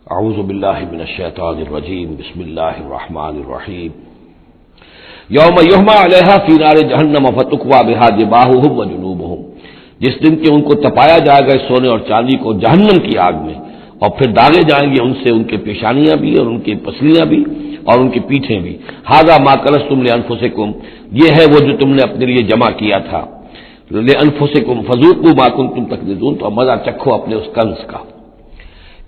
اعوذ باللہ من الشیطان الرجیم بسم اللہ الرحمن الرحیم یوم یحمى علیہا فی نار جہنم فتکوی بہا جباہہم وجنوبہم، جس دن کہ ان کو تپایا جائے گا سونے اور چاندی کو جہنم کی آگ میں، اور پھر داغے جائیں گے ان سے ان کے پیشانیاں بھی اور ان کی پسلیاں بھی اور ان کی پیٹھیں بھی۔ ھذا ما کنزتم لانفسکم، یہ ہے وہ جو تم نے اپنے لیے جمع کیا تھا، لانفسکم فذوقوا ما کنتم تکنزون، تو مزہ چکھو اپنے اس کنز کا۔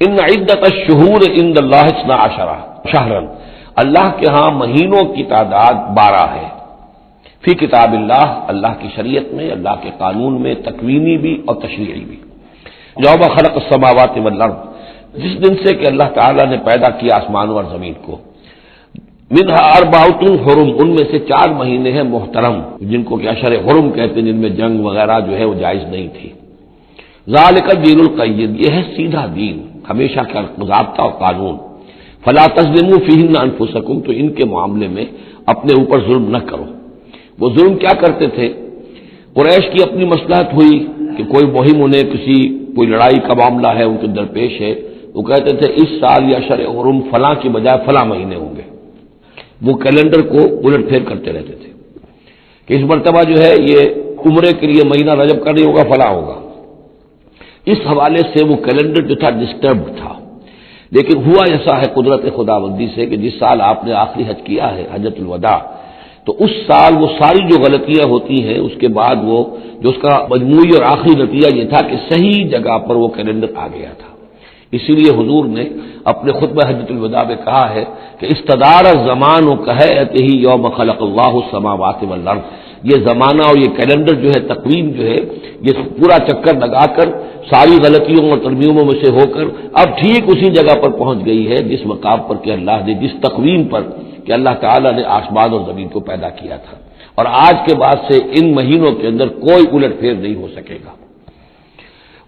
ان عدت الشہور عند اللہ 12 شہرا، اللہ کے ہاں مہینوں کی تعداد 12 ہے، فی کتاب اللہ، اللہ کی شریعت میں، اللہ کے قانون میں، تکوینی بھی اور تشریعی بھی۔ یوم خلق السماوات والارض، جس دن سے کہ اللہ تعالیٰ نے پیدا کیا آسمانوں اور زمین کو، منہا اربعۃ حرم، ان میں سے 4 مہینے ہیں محترم، جن کو کہ اشہر حرم کہتے ہیں، جن میں جنگ وغیرہ جو ہے وہ جائز نہیں تھی۔ ذالک الدین القیم، یہ ہے سیدھا دین، ہمیشہ کا ضابطہ اور قانون۔ فلا تظلموا فیہن انفسکم، تو ان کے معاملے میں اپنے اوپر ظلم نہ کرو۔ وہ ظلم کیا کرتے تھے؟ قریش کی اپنی مصلحت ہوئی کہ کوئی مہم انہیں کوئی لڑائی کا معاملہ ہے ان کے درپیش ہے، وہ کہتے تھے اس سال یا اشہر حرم فلاں کی بجائے فلاں مہینے ہوں گے، وہ کیلنڈر کو الٹ پھیر کرتے رہتے تھے کہ اس مرتبہ جو ہے یہ عمرے کے لیے مہینہ رجب کا نہیں ہوگا، فلاں ہوگا۔ اس حوالے سے وہ کیلنڈر جو تھا ڈسٹربڈ تھا، لیکن ہوا ایسا ہے قدرت خداوندی سے کہ جس سال آپ نے آخری حج کیا ہے، حجۃ الوداع، تو اس سال وہ ساری جو غلطیاں ہوتی ہیں اس کے بعد وہ جو اس کا مجموعی اور آخری نتیجہ یہ تھا کہ صحیح جگہ پر وہ کیلنڈر آ گیا تھا۔ اسی لیے حضور نے اپنے خطبہ حجۃ الوداع میں کہا ہے کہ استدار الزمان کہیئتہ یوم خلق اللہ السماوات والارض، یہ زمانہ اور یہ کیلنڈر جو ہے، تقویم جو ہے، یہ پورا چکر لگا کر ساری غلطیوں اور ترمیموں میں سے ہو کر اب ٹھیک اسی جگہ پر پہنچ گئی ہے جس مقام پر کہ اللہ نے، جس تقویم پر کہ اللہ تعالیٰ نے آسمان اور زمین کو پیدا کیا تھا، اور آج کے بعد سے ان مہینوں کے اندر کوئی الٹ پھیر نہیں ہو سکے گا۔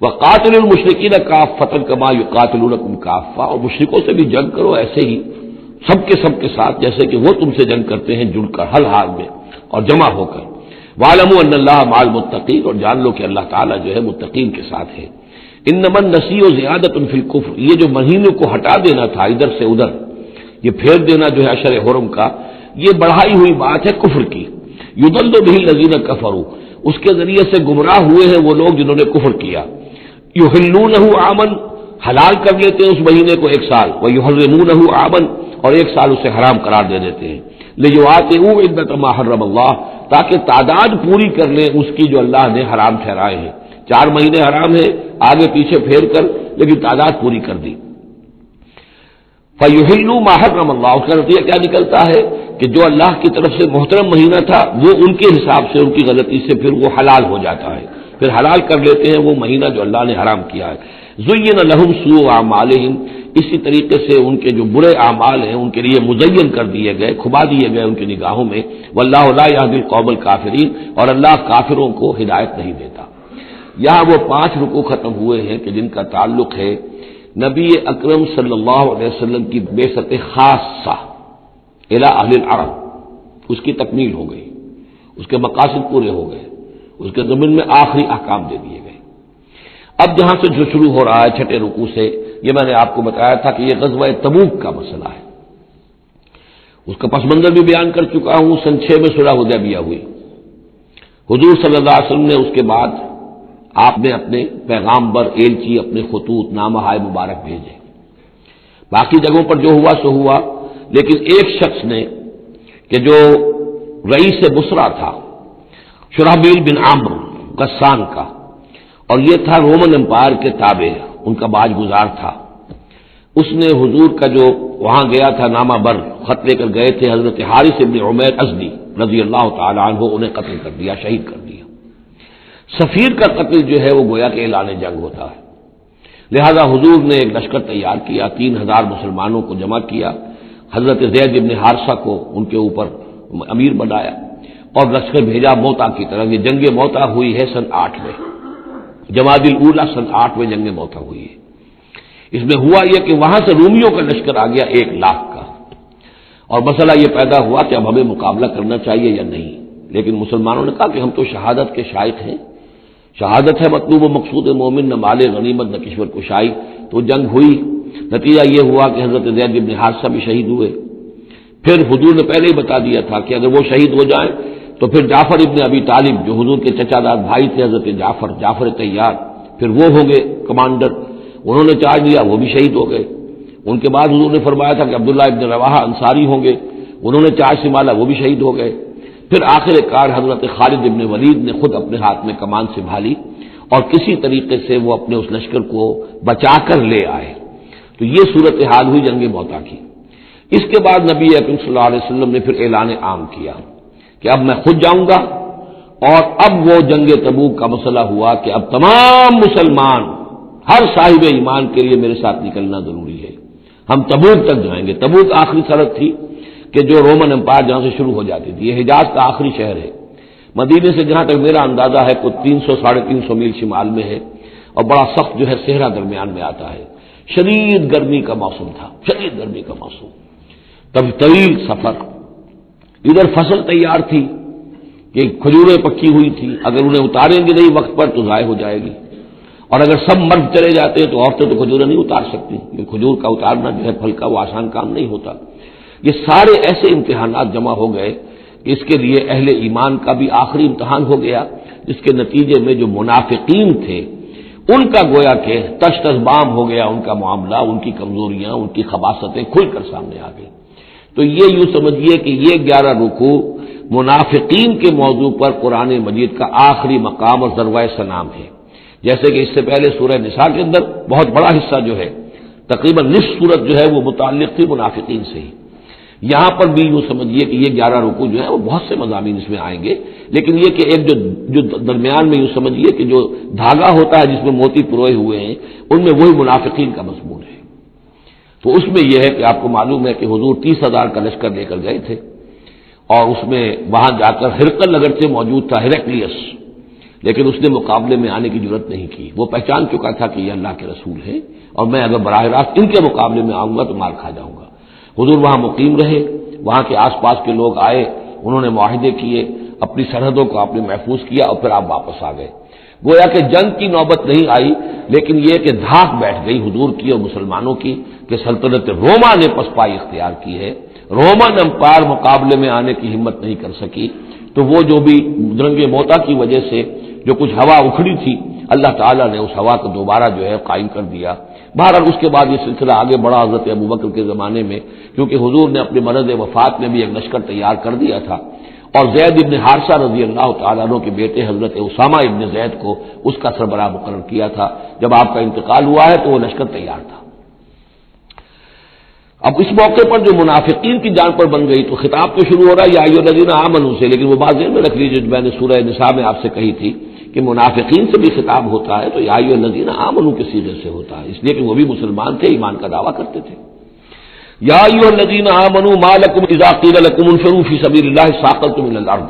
وَقَاتِلُوا الْمُشْرِكِينَ كَافَّةً كَمَا يُقَاتِلُونَكُمْ كَافَّةً، اور مشرکوں سے بھی جنگ کرو ایسے ہی سب کے ساتھ، جیسے کہ وہ تم سے جنگ کرتے ہیں جڑ کر، ہر حال میں اور جمع ہو کر۔ وَاعْلَمُوا أَنَّ اللَّهَ مَعَ الْمُتَّقِينَ، اور جان لو کہ اللہ تعالیٰ جو ہے متقین کے ساتھ ہے۔ إِنَّمَا النَّسِيُّ زِيَادَةٌ فِي الْكُفْرِ، یہ جو مہینوں کو ہٹا دینا تھا ادھر سے ادھر، یہ پھیر دینا جو ہے اشہر حرم کا، یہ بڑھائی ہوئی بات ہے کفر کی۔ یضل بہ الذین کفروا، اس کے ذریعے سے گمراہ ہوئے ہیں وہ لوگ جنہوں نے کفر کیا۔ یحلونہ عاما، حلال کر لیتے ہیں اس مہینے کو 1 سال، ویحرمونہ عاما، اور 1 سال اسے حرام قرار دے دیتے ہیں۔ لیواطئوا عدۃ ما حرم اللہ، تاکہ تعداد پوری کر لیں اس کی جو اللہ نے حرام ٹھہرائے ہیں۔ 4 مہینے حرام ہے، آگے پیچھے پھیر کر لیکن تعداد پوری کر دی۔ فَيُحِلُّوا مَا حَرَّمَ اللَّهُ، اس کا نتیجہ کیا نکلتا ہے کہ جو اللہ کی طرف سے محترم مہینہ تھا وہ ان کے حساب سے، ان کی غلطی سے پھر وہ حلال ہو جاتا ہے، پھر حلال کر لیتے ہیں وہ مہینہ جو اللہ نے حرام کیا ہے۔ زُيِّنَ لَهُمْ سُوءُ أَعْمَالِهِمْ، اسی طریقے سے ان کے جو برے اعمال ہیں ان کے لیے مزین کر دیے گئے، کھبا دیے گئے ان کی نگاہوں میں۔ وَاللَّهُ لَا يَهْدِي الْقَوْمَ الْكَافِرِينَ، اور اللہ کافروں کو ہدایت نہیں دیتا۔ یہاں وہ 5 رکوع ختم ہوئے ہیں کہ جن کا تعلق ہے نبی اکرم صلی اللہ علیہ وسلم کی بعثت خاصہ الی اہل العرب، اس کی تکمیل ہو گئی، اس کے مقاصد پورے ہو گئے، اس کے ضمن میں آخری احکام دے دیے گئے۔ اب جہاں سے جو شروع ہو رہا ہے 6 رکوع سے، یہ میں نے آپ کو بتایا تھا کہ یہ غزوہ تبوک کا مسئلہ ہے، اس کا پس منظر بھی بیان کر چکا ہوں۔ سن 6 میں صلح حدیبیہ ہوئی، حضور صلی اللہ علیہ وسلم نے اس کے بعد آپ نے اپنے پیغام بر، ایلچی، اپنے خطوط، نامہ ہائے مبارک بھیجے۔ باقی جگہوں پر جو ہوا سو ہوا، لیکن ایک شخص نے کہ جو رئیس بصرہ تھا، شرحبیل بن عامر غسان کا، اور یہ تھا رومن امپائر کے تابع، ان کا باج گزار تھا، اس نے حضور کا جو وہاں گیا تھا نامہ بر، خط لے کر گئے تھے حضرت حارث بن عمیر ازدی رضی اللہ تعالی عنہ، انہیں قتل کر دیا، شہید کر دیا۔ سفیر کا قتل جو ہے وہ گویا کہ اعلان جنگ ہوتا ہے، لہذا حضور نے ایک لشکر تیار کیا، 3000 مسلمانوں کو جمع کیا، حضرت زید بن حارثہ کو ان کے اوپر امیر بنایا اور لشکر بھیجا موتا کی طرف۔ یہ جنگ موتا ہوئی ہے سن 8 میں، جمادی الاولیٰ سن 8 میں جنگ موتا ہوئی ہے۔ اس میں ہوا یہ کہ وہاں سے رومیوں کا لشکر آ گیا 1 لاکھ کا، اور مسئلہ یہ پیدا ہوا کہ اب ہمیں مقابلہ کرنا چاہیے یا نہیں، لیکن مسلمانوں نے کہا کہ ہم تو شہادت کے شائق ہیں، شہادت ہے مطلوب و مقصود مومن، نہ مال غنیمت نہ کشور کشائی۔ تو جنگ ہوئی، نتیجہ یہ ہوا کہ حضرت زید بن حارثہ بھی شہید ہوئے۔ پھر حضور نے پہلے ہی بتا دیا تھا کہ اگر وہ شہید ہو جائیں تو پھر جعفر ابن ابی طالب جو حضور کے چچا دار بھائی تھے حضرت جعفر طیار، پھر وہ ہوں گے کمانڈر، انہوں نے چارج لیا، وہ بھی شہید ہو گئے۔ ان کے بعد حضور نے فرمایا تھا کہ عبداللہ ابن رواحہ انصاری ہوں گے، انہوں نے چارج سنبھالا، وہ بھی شہید ہو گئے۔ پھر آخر کار حضرت خالد ابن ولید نے خود اپنے ہاتھ میں کمان سنبھالی اور کسی طریقے سے وہ اپنے اس لشکر کو بچا کر لے آئے۔ تو یہ صورتحال ہوئی جنگ موتا کی۔ اس کے بعد نبی اکرم صلی اللہ علیہ وسلم نے پھر اعلان عام کیا کہ اب میں خود جاؤں گا، اور اب وہ جنگ تبوک کا مسئلہ ہوا کہ اب تمام مسلمان ہر صاحب ایمان کے لیے میرے ساتھ نکلنا ضروری ہے، ہم تبوک تک جائیں گے۔ تبوک آخری سرحد تھی کہ جو رومن امپائر جہاں سے شروع ہو جاتی تھی، یہ حجاز کا آخری شہر ہے، مدینے سے جہاں تک میرا اندازہ ہے کوئی 300-350 میل شمال میں ہے، اور بڑا سخت جو ہے صحرا درمیان میں آتا ہے۔ شدید گرمی کا موسم تھا، شدید گرمی کا موسم، تب طویل سفر، ادھر فصل تیار تھی کہ کھجوریں پکی ہوئی تھی، اگر انہیں اتاریں گے نہیں وقت پر تو ضائع ہو جائے گی، اور اگر سب مرد چلے جاتے ہیں تو عورتیں تو کھجوریں نہیں اتار سکتی، یہ کھجور کا اتارنا جو ہے پھل کا وہ آسان کام نہیں ہوتا۔ یہ سارے ایسے امتحانات جمع ہو گئے کہ اس کے لیے اہل ایمان کا بھی آخری امتحان ہو گیا، جس کے نتیجے میں جو منافقین تھے ان کا گویا کہ تش تش بام ہو گیا، ان کا معاملہ، ان کی کمزوریاں، ان کی خباثتیں کھل کر سامنے آ گئی۔ تو یہ یوں سمجھیے کہ یہ 11 رکوع منافقین کے موضوع پر قرآن مجید کا آخری مقام اور ذروۂ سنام ہے۔ جیسے کہ اس سے پہلے سورہ نساء کے اندر بہت بڑا حصہ جو ہے، تقریباً نصف سورت جو ہے وہ متعلق تھی منافقین سے ہی، یہاں پر بھی یوں سمجھیے کہ یہ 11 رکوع جو ہے وہ بہت سے مضامین اس میں آئیں گے، لیکن یہ کہ ایک جو درمیان میں یوں سمجھیے کہ جو دھاگا ہوتا ہے جس میں موتی پروئے ہوئے ہیں، ان میں وہی منافقین کا مضمون ہے۔ تو اس میں یہ ہے کہ آپ کو معلوم ہے کہ حضور 30,000 کا لشکر لے کر گئے تھے، اور اس میں وہاں جا کر ہرقل اگرچہ موجود تھا، ہیرکلیس، لیکن اس نے مقابلے میں آنے کی جرت نہیں کی۔ وہ پہچان چکا تھا کہ یہ اللہ کے رسول ہیں، اور میں اگر براہ راست ان کے مقابلے میں آؤں گا تو مار کھا جاؤں گا۔ حضور وہاں مقیم رہے، وہاں کے آس پاس کے لوگ آئے، انہوں نے معاہدے کیے، اپنی سرحدوں کو آپ نے محفوظ کیا، اور پھر آپ واپس آ گئے۔ گویا کہ جنگ کی نوبت نہیں آئی، لیکن یہ کہ دھاک بیٹھ گئی حضور کی اور مسلمانوں کی کہ سلطنت روما نے پسپائی اختیار کی ہے، رومن امپائر مقابلے میں آنے کی ہمت نہیں کر سکی۔ تو وہ جو بھی جنگ موتا کی وجہ سے جو کچھ ہوا اکھڑی تھی، اللہ تعالیٰ نے اس ہوا کو دوبارہ جو ہے قائم کر دیا۔ بہرحال اس کے بعد یہ سلسلہ آگے بڑھا حضرت ابوبکر کے زمانے میں، کیونکہ حضور نے اپنے مرض وفات میں بھی ایک لشکر تیار کر دیا تھا، اور زید ابن حارثہ رضی اللہ تعالیٰ عنہ کے بیٹے حضرت اسامہ ابن زید کو اس کا سربراہ مقرر کیا تھا۔ جب آپ کا انتقال ہوا ہے تو وہ لشکر تیار تھا۔ اب اس موقع پر جو منافقین کی جان پر بن گئی، تو خطاب تو شروع ہو رہا ہے یا ایھا الذین آمنوا سے، لیکن وہ بات ذہن میں رکھ لیجیے جو میں نے سورہ نساء میں آپ سے کہی تھی کہ منافقین سے بھی خطاب ہوتا ہے تو یا ایھا الذین آمنوا کے صیغے سے ہوتا ہے، اس لیے کہ وہ بھی مسلمان تھے، ایمان کا دعویٰ کرتے تھے۔ یا ایھا الذین آمنوا ما لکم اذا قیل لکم انفروا فی سبیل اللہ ثاقلتم الی الارض،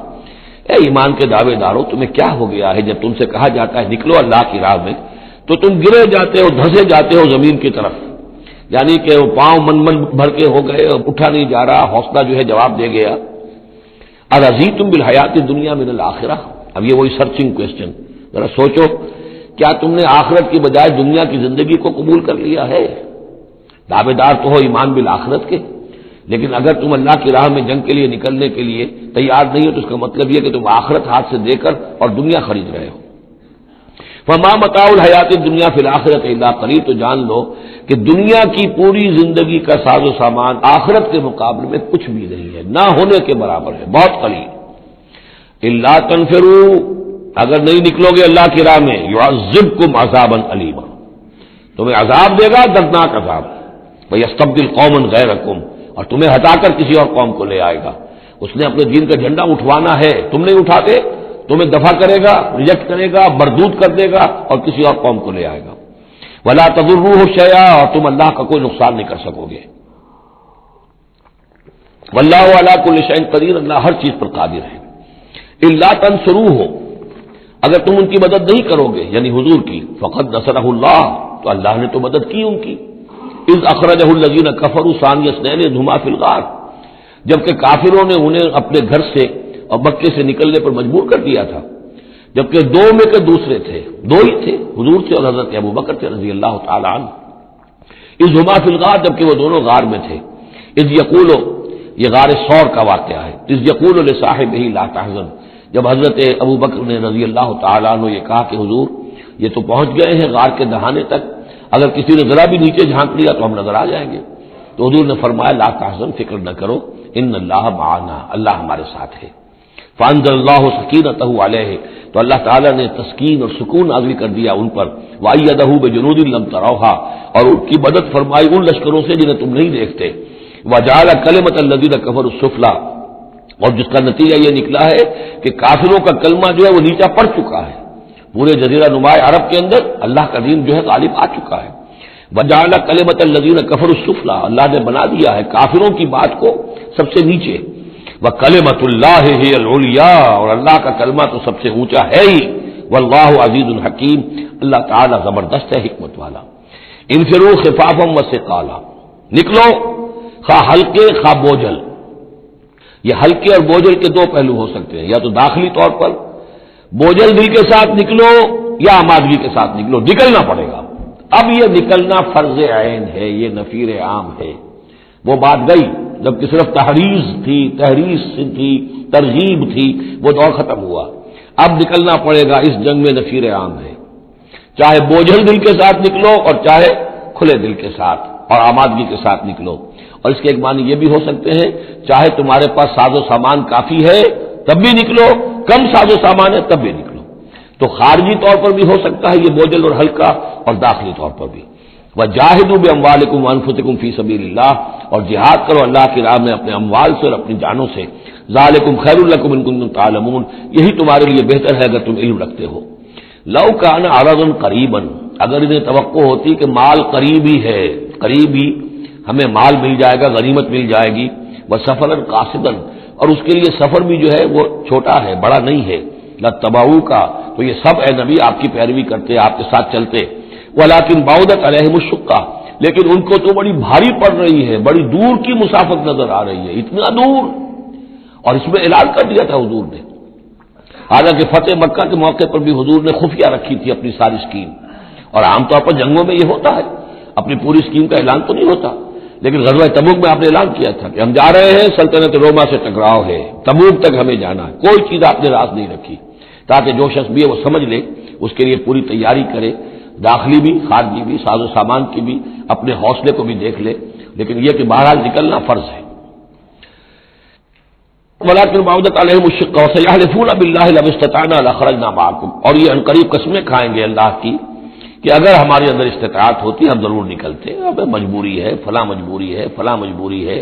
اے ایمان کے دعوے دارو تمہیں کیا ہو گیا ہے جب تم سے کہا جاتا ہے نکلو اللہ کی راہ میں تو تم گرے جاتے ہو، دھسے جاتے ہو زمین کی طرف، یعنی کہ وہ پاؤں من بھر کے ہو گئے، اٹھا نہیں جا رہا، حوصلہ جو ہے جواب دے گیا۔ ارضیتم بالحیات الدنیا من الآخرہ، اب یہ وہی سرچنگ کویسچن، ذرا سوچو کیا تم نے آخرت کی بجائے دنیا کی زندگی کو قبول کر لیا ہے؟ دعوے دار تو ہو ایمان بالآخرت کے، لیکن اگر تم اللہ کی راہ میں جنگ کے لیے نکلنے کے لیے تیار نہیں ہو تو اس کا مطلب یہ کہ تم آخرت ہاتھ سے دے کر اور دنیا خرید رہے ہو۔ فما متاع الحیات الدنیا فی الآخرۃ الا قلیل، تو جان لو کہ دنیا کی پوری زندگی کا ساز و سامان آخرت کے مقابلے میں کچھ بھی نہیں ہے، نہ ہونے کے برابر ہے، بہت قلیل۔ الا تنفروا، اگر نہیں نکلو گے اللہ کی راہ میں، یعذبکم عذابا علیما، تمہیں عذاب دے گا، دردناک عذاب، ویستبدل قوما غیرکم، اور تمہیں ہٹا کر کسی اور قوم کو لے آئے گا۔ اس نے اپنے دین کا جھنڈا اٹھوانا ہے، تم نہیں اٹھاتے، تمہیں دفع کرے گا، ریجیکٹ کرے گا، مردود کر دے گا، اور کسی اور قوم کو لے آئے گا۔ ولا تضروه شیئا، اور تم اللہ کا کوئی نقصان نہیں کر سکو گے۔ واللہ علی کل شیء قدیر، اللہ ہر چیز پر قادر ہے۔ الا تنصروه، اگر تم ان کی مدد نہیں کرو گے یعنی حضور کی، فقد نصرہ اللہ، تو اللہ نے تو مدد کی ان کی۔ اذ اخرجہ الذین کفروا ثانی اثنین اذ ہما فی الغار، جبکہ کافروں نے انہیں اپنے گھر سے اور مکے سے نکلنے پر مجبور کر دیا تھا، جبکہ دو میں کے دوسرے تھے، دو ہی تھے، حضور تھے اور حضرت ابوبکر تھے رضی اللہ تعالی عنہ۔ اذ ہما فی الغار، جبکہ وہ دونوں غار میں تھے، اذ یقول، یہ غار ثور کا واقعہ ہے، اذ یقول لصاحبہ لا تحزن، جب حضرت ابو بکر نے رضی اللہ تعالیٰ عنہ یہ کہا کہ حضور یہ تو پہنچ گئے ہیں غار کے دہانے تک، اگر کسی نے ذرا بھی نیچے جھانک لیا تو ہم نظر آ جائیں گے، تو حضور نے فرمایا لا تحزن، فکر نہ کرو، ان اللہ معنا، اللہ ہمارے ساتھ ہے۔ فانزل اللہ سکینتہ علیہ، تو اللہ تعالیٰ نے تسکین اور سکون نازل کر دیا ان پر، وأیدہ بجنود لم تروها، اور ان کی مدد فرمائی ان لشکروں سے جنہیں تم نہیں دیکھتے، وجعل کلمۃ الذین کفروا السفلی، اور جس کا نتیجہ یہ نکلا ہے کہ کافروں کا کلمہ جو ہے وہ نیچا پڑ چکا ہے، پورے جزیرہ نما عرب کے اندر اللہ کا دین جو ہے غالب آ چکا ہے۔ وجعل کلمۃ الذین کفروا السفلی، اللہ نے بنا دیا ہے کافروں کی بات کو سب سے نیچے، وکلمۃ اللہ ہی العلیاء، اور اللہ کا کلمہ تو سب سے اونچا ہے ہی، واللہ عزیز الحکیم، اللہ تعالیٰ زبردست ہے، حکمت والا۔ انفروا خفافا وثقالا، نکلو خواہ ہلکے خواہ بوجھل، یہ ہلکے اور بوجھل کے دو پہلو ہو سکتے ہیں، یا تو داخلی طور پر بوجھل دل کے ساتھ نکلو یا آمادگی کے ساتھ نکلو، نکلنا پڑے گا۔ اب یہ نکلنا فرض عین ہے، یہ نفیر عام ہے، وہ بات گئی جب کہ صرف تحریض تھی، تحریض تھی، ترغیب تھی، وہ دور ختم ہوا، اب نکلنا پڑے گا، اس جنگ میں نفیر عام ہے، چاہے بوجھل دل کے ساتھ نکلو اور چاہے کھلے دل کے ساتھ اور آمادگی کے ساتھ نکلو۔ اور اس کے ایک معنی یہ بھی ہو سکتے ہیں، چاہے تمہارے پاس ساز و سامان کافی ہے تب بھی نکلو، کم ساز و سامان ہے تب بھی نکلو، تو خارجی طور پر بھی ہو سکتا ہے یہ بوجھل اور ہلکا، اور داخلی طور پر بھی۔ وجاہدوا باموالکم وانفسکم فی سبیل اللہ، اور جہاد کرو اللہ کی راہ میں اپنے اموال سے اور اپنی جانوں سے، ذالکم خیر لکم ان کنتم تعلمون، یہی تمہارے لیے بہتر ہے اگر تم علم رکھتے ہو۔ لو کان عرضا قریبا، اگر انہیں توقع ہوتی کہ مال قریب ہی ہے، قریب ہی ہمیں مال مل جائے گا، غنیمت مل جائے گی، وسفرا قاصدا، اور اس کے لیے سفر بھی جو ہے وہ چھوٹا ہے، بڑا نہیں ہے، لتبعوا کا، تو یہ سب اے نبی آپ کی پیروی کرتے، آپ کے ساتھ چلتے، ولکن بعدت علیہم الشقہ، لیکن ان کو تو بڑی بھاری پڑ رہی ہے، بڑی دور کی مسافت نظر آ رہی ہے، اتنا دور، اور اس میں اعلان کر دیا تھا حضور نے، حالانکہ فتح مکہ کے موقع پر بھی حضور نے خفیہ رکھی تھی اپنی ساری اسکیم، اور عام طور پر جنگوں میں یہ ہوتا ہے، اپنی پوری اسکیم کا اعلان تو نہیں ہوتا، لیکن غزوہ تبوک میں آپ نے اعلان کیا تھا کہ ہم جا رہے ہیں، سلطنت روما سے ٹکراؤ ہے، تبوک تک ہمیں جانا ہے، کوئی چیز آپ نے راز نہیں رکھی، تاکہ جو شخص بھی ہے وہ سمجھ لے، اس کے لیے پوری تیاری کرے، داخلی بھی خارجی بھی، ساز و سامان کی بھی، اپنے حوصلے کو بھی دیکھ لے، لیکن یہ کہ بہرحال نکلنا فرض ہے۔ ولکن بعدت علیہم الشقہ وسیحلفون باللہ لو استطعنا لخرجنا معکم، اور یہ عنقریب قسمیں کھائیں گے اللہ کی کہ اگر ہمارے اندر استطاعت ہوتی ہم ضرور نکلتے، اب مجبوری ہے، فلاں مجبوری ہے، فلاں مجبوری ہے۔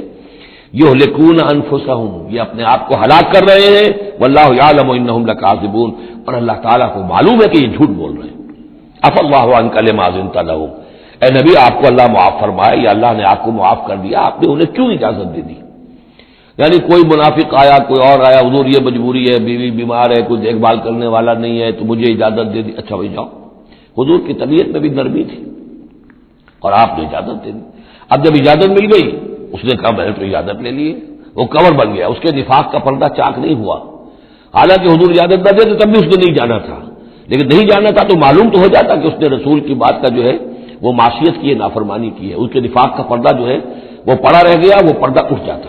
یہلکون انفسہم، یہ اپنے آپ کو ہلاک کر رہے ہیں، واللہ یعلم انہم لکاذبون، اور اللہ تعالیٰ کو معلوم ہے کہ یہ جھوٹ بول رہے ہیں۔ عفا اللہ عنک لما اذنت لہم، اے نبی آپ کو اللہ معاف فرمائے، یا اللہ نے آپ کو معاف کر دیا، آپ نے انہیں کیوں اجازت دے دی؟ یعنی کوئی منافق آیا، کوئی اور آیا، حضور یہ مجبوری ہے، بیوی بیمار ہے، کوئی دیکھ بھال کرنے والا نہیں ہے، تو مجھے اجازت دے دی، اچھا بھائی جاؤ۔ حضور کی طبیعت میں بھی نرمی تھی اور آپ نے اجازت دے دی۔ اب جب اجازت مل گئی، اس نے کہا میں نے تو اجازت لے لی ہے، وہ کور بن گیا، اس کے نفاق کا پردہ چاک نہیں ہوا، حالانکہ حضور اجازت نہ دیتے تب بھی اس نے نہیں جانا تھا، لیکن نہیں جانا تھا تو معلوم تو ہو جاتا کہ اس نے رسول کی بات کا جو ہے وہ معصیت کی ہے، نافرمانی کی ہے، اس کے نفاق کا پردہ جو ہے وہ پڑا رہ گیا، وہ پردہ اٹھ جاتا۔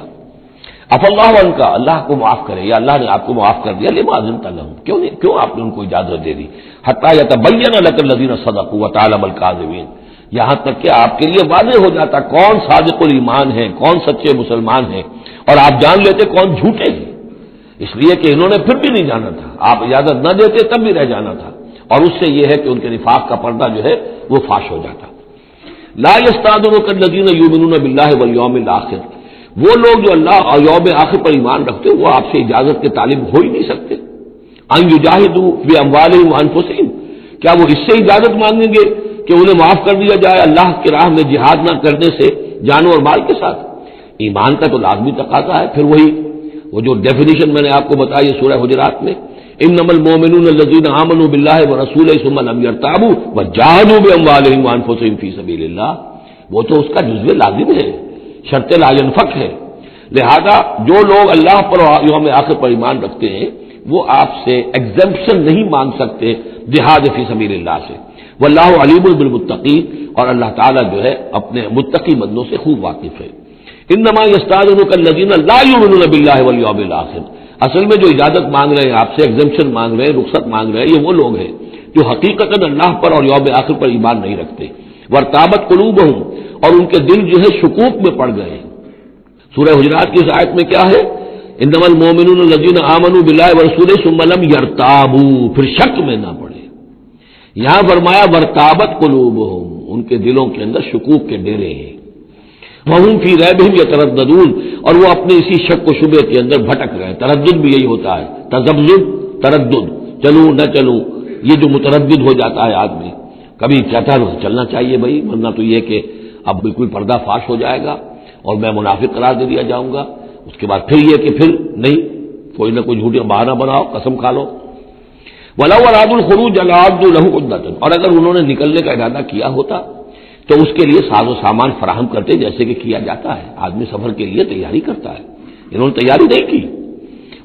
عفا اللہ عنک، اللہ کو معاف کرے، یا اللہ نے آپ کو معاف کر دیا، لما اذنت لہم، کیوں آپ نے ان کو اجازت دے دی، حتی یتبین لک الذین صدقوا وتعلم الکاذبین، یہاں تک کہ آپ کے لیے واضح ہو جاتا کون صادق الایمان ہے، کون سچے مسلمان ہیں، اور آپ جان لیتے کون جھوٹے ہیں، اس لیے کہ انہوں نے پھر بھی نہیں جانا تھا، آپ اجازت نہ دیتے تب بھی رہ جانا تھا، اور اس سے یہ ہے کہ ان کے نفاق کا پردہ جو ہے وہ فاش ہو جاتا۔ لا یستأذنک الذین یؤمنون باللہ والیوم الآخر، وہ لوگ جو اللہ اور یوم آخر پر ایمان رکھتے ہیں وہ آپ سے اجازت کے طالب ہو ہی نہیں سکتے۔ ان یجاہدوا باموالہم وانفسہم، کیا وہ اس سے اجازت مانگیں گے کہ انہیں معاف کر دیا جائے اللہ کی راہ میں جہاد نہ کرنے سے جان اور مال کے ساتھ؟ ایمان کا تو لازمی تقاضا ہے، پھر وہی وہ جو ڈیفینیشن میں نے آپ کو بتائی سورہ حجرات میں، انما المؤمنون الذین آمنوا باللہ ورسولہ ثم لم یرتابوا وجاہدوا باموالہم وانفسہم فی سبیل اللہ، وہ تو اس کا جزو لازم ہے، شرط لا ينفک ہے۔ لہذا جو لوگ اللہ پر یوم آخر پر ایمان رکھتے ہیں وہ آپ سے ایگزمپشن نہیں مانگ سکتے جہاد فی سبیل اللہ سے۔ واللہ علیم بالمتقین، اور اللہ تعالیٰ جو ہے اپنے متقی بندوں سے خوب واقف ہے۔ انما یستاذنک الذین لا یؤمنون باللہ والیوم الآخر، اصل میں جو اجازت مانگ رہے ہیں آپ سے، ایگزمپشن مانگ رہے ہیں، رخصت مانگ رہے ہیں، یہ وہ لوگ ہیں جو حقیقتاً اللہ پر اور یوم آخر پر ایمان نہیں رکھتے۔ وارتابت قلوبہم، اور ان کے دل جو ہے شکوک میں پڑ گئے ہیں۔ سورہ حجرات کی اس آیت میں کیا ہے؟ انما المؤمنون الذین آمنوا باللہ ورسولہ ثم لم یرتابوا، پھر شک میں نہ پڑے۔ یہاں فرمایا وارتابت قلوبہم، ان کے دلوں کے اندر شکوک کے ڈیرے ہیں۔ وہم فی ریبہم یترددون، اور وہ اپنے اسی شک و شبے کے اندر بھٹک رہے ہیں۔ تردد بھی یہی ہوتا ہے، تذبذب، تردد، چلوں نہ چلوں، یہ جو متردد ہو جاتا ہے آدمی، کبھی کہتا ہے چلنا چاہیے بھائی، ورنہ تو یہ کہ اب بالکل پردہ فاش ہو جائے گا اور میں منافق قرار دے دیا جاؤں گا، اس کے بعد پھر یہ کہ پھر نہیں، کوئی نہ کوئی جھوٹی بہانہ بناؤ، قسم کھا لو۔ وَلَوْ أَرَادُوا الْخُرُوجَ لَأَعَدُّوا لَهُ عُدَّةً، اور اگر انہوں نے نکلنے کا ارادہ کیا ہوتا تو اس کے لیے ساز و سامان فراہم کرتے، جیسے کہ کیا جاتا ہے، آدمی سفر کے لیے تیاری کرتا ہے، انہوں نے تیاری نہیں کی۔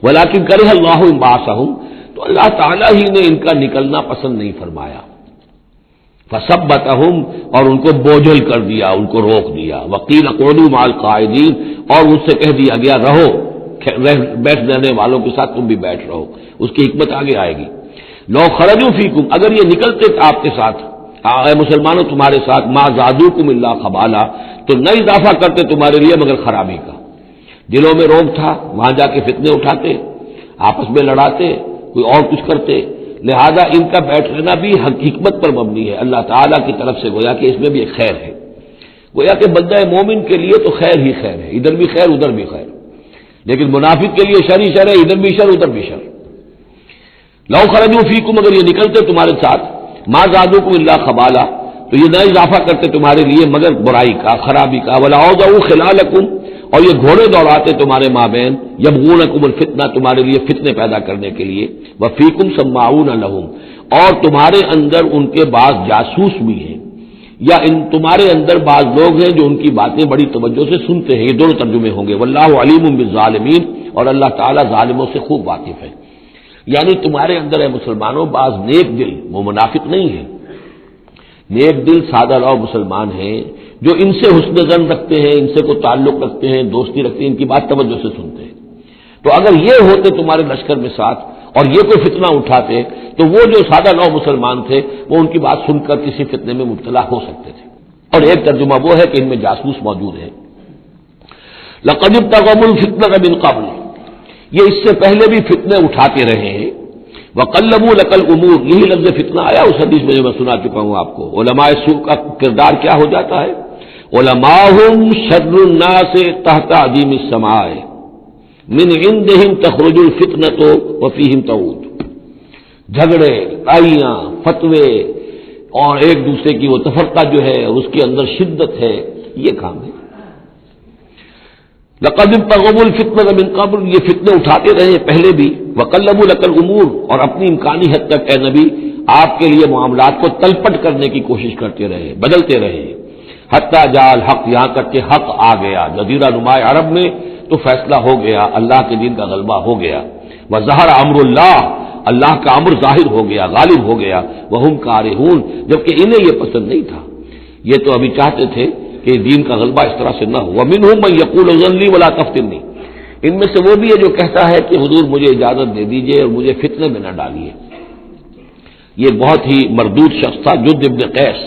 وَلَٰكِن كَرِهَ اللَّهُ انبعاثَهُم، تو اللہ تعالیٰ ہی نے ان کا نکلنا پسند نہیں فرمایا۔ فَثَبَّتَهُمْ، اور ان کو بوجھل کر دیا، ان کو روک دیا۔ وَقِيلَ اقْعُدُوا مَعَ الْقَاعِدِينَ، اور ان سے کہہ دیا گیا رہو بیٹھ رہنے والوں کے ساتھ تم بھی بیٹھ رہو، اس کی حکمت آگے آئے گی۔ لو خرجوا فیکم، اگر یہ نکلتے آپ کے ساتھ، اے مسلمانوں تمہارے ساتھ، ما زادوکم الا خبالا، تو نہ اضافہ کرتے تمہارے لیے مگر خرابی کا۔ دلوں میں روگ تھا، وہاں جا کے فتنے اٹھاتے، آپس میں لڑاتے، کوئی اور کچھ کرتے، لہذا ان کا بیٹھ لینا بھی حکمت پر مبنی ہے، اللہ تعالیٰ کی طرف سے، گویا کہ اس میں بھی ایک خیر ہے، گویا کہ بندہ مومن کے لیے تو خیر ہی خیر ہے، ادھر بھی خیر ادھر بھی خیر، لیکن منافق کے لیے شر ہی شر ہے، ادھر بھی شر ادھر بھی شر۔ لو خرجوا فیکم، اگر یہ نکلتے تمہارے ساتھ، ما زادوکم الا خبالا، تو یہ نہ اضافہ کرتے تمہارے لیے مگر برائی کا، خرابی کا۔ ولا اوضعوا خلالکم، اور یہ گھوڑے دوڑاتے تمہارے مابین، یبغونکم الفتنہ، تمہارے لیے فتنے پیدا کرنے کے لیے۔ وفیکم سماعون لہم، اور تمہارے اندر ان کے بعض جاسوس بھی ہیں، یا تمہارے اندر بعض لوگ ہیں جو ان کی باتیں بڑی توجہ سے سنتے ہیں، یہ دونوں ترجمے ہوں گے۔ واللہ علیم بالظالمین، اور اللہ تعالیٰ ظالموں سے خوب واقف ہے۔ یعنی تمہارے اندر ہے مسلمانوں بعض نیک دل، وہ منافق نہیں ہیں، نیک دل سادہ لو مسلمان ہیں جو ان سے حسن ظن رکھتے ہیں، ان سے کوئی تعلق رکھتے ہیں، دوستی رکھتے ہیں، ان کی بات توجہ سے سنتے ہیں۔ تو اگر یہ ہوتے تمہارے لشکر میں ساتھ اور یہ کوئی فتنہ اٹھاتے تو وہ جو سادہ لو مسلمان تھے وہ ان کی بات سن کر کسی فتنے میں مبتلا ہو سکتے تھے۔ اور ایک ترجمہ وہ ہے کہ ان میں جاسوس موجود ہے۔ لقد ابتغوا الفتنة من قبل، یہ اس سے پہلے بھی فتنے اٹھاتے رہے ہیں۔ وَقَلَّبُوا لَكَ الْأُمُورَ، یہی لفظ فتنہ آیا اس حدیث میں جو میں سنا چکا ہوں آپ کو۔ علماء سوء کا کردار کیا ہو جاتا ہے؟ علماءہم شر الناس تحت عظیم السماء من عندہم تخرج الفتنۃ وفیہم تعود، جھگڑے، لڑائیاں، فتوے اور ایک دوسرے کی وہ تفرقہ جو ہے اس کے اندر شدت ہے، یہ کام ہے۔ لقد ابتغوا الفتنة من قبل، یہ فتنے اٹھاتے رہے پہلے بھی۔ وقلبوا لك الامور، اور اپنی امکانی حد تک اے نبی آپ کے لیے معاملات کو تلپٹ کرنے کی کوشش کرتے رہے، بدلتے رہے۔ حتی جاء الحق، یہاں تک کہ حق آ گیا، جزیرہ نما عرب میں تو فیصلہ ہو گیا، اللہ کے دین کا غلبہ ہو گیا۔ وظہر امر اللہ، اللہ کا امر ظاہر ہو گیا، غالب ہو گیا۔ وہم کارہون، جبکہ انہیں یہ پسند نہیں تھا، یہ تو ابھی چاہتے تھے کہ دین کا غلبہ اس طرح سے نہ ہو۔ ومنہم من یقول اذن لی ولا تفتنی، ان میں سے وہ بھی ہے جو کہتا ہے کہ حضور مجھے اجازت دے دیجئے اور مجھے فتنے میں نہ ڈالیے۔ یہ بہت ہی مردود شخص تھا، جد ابن قیس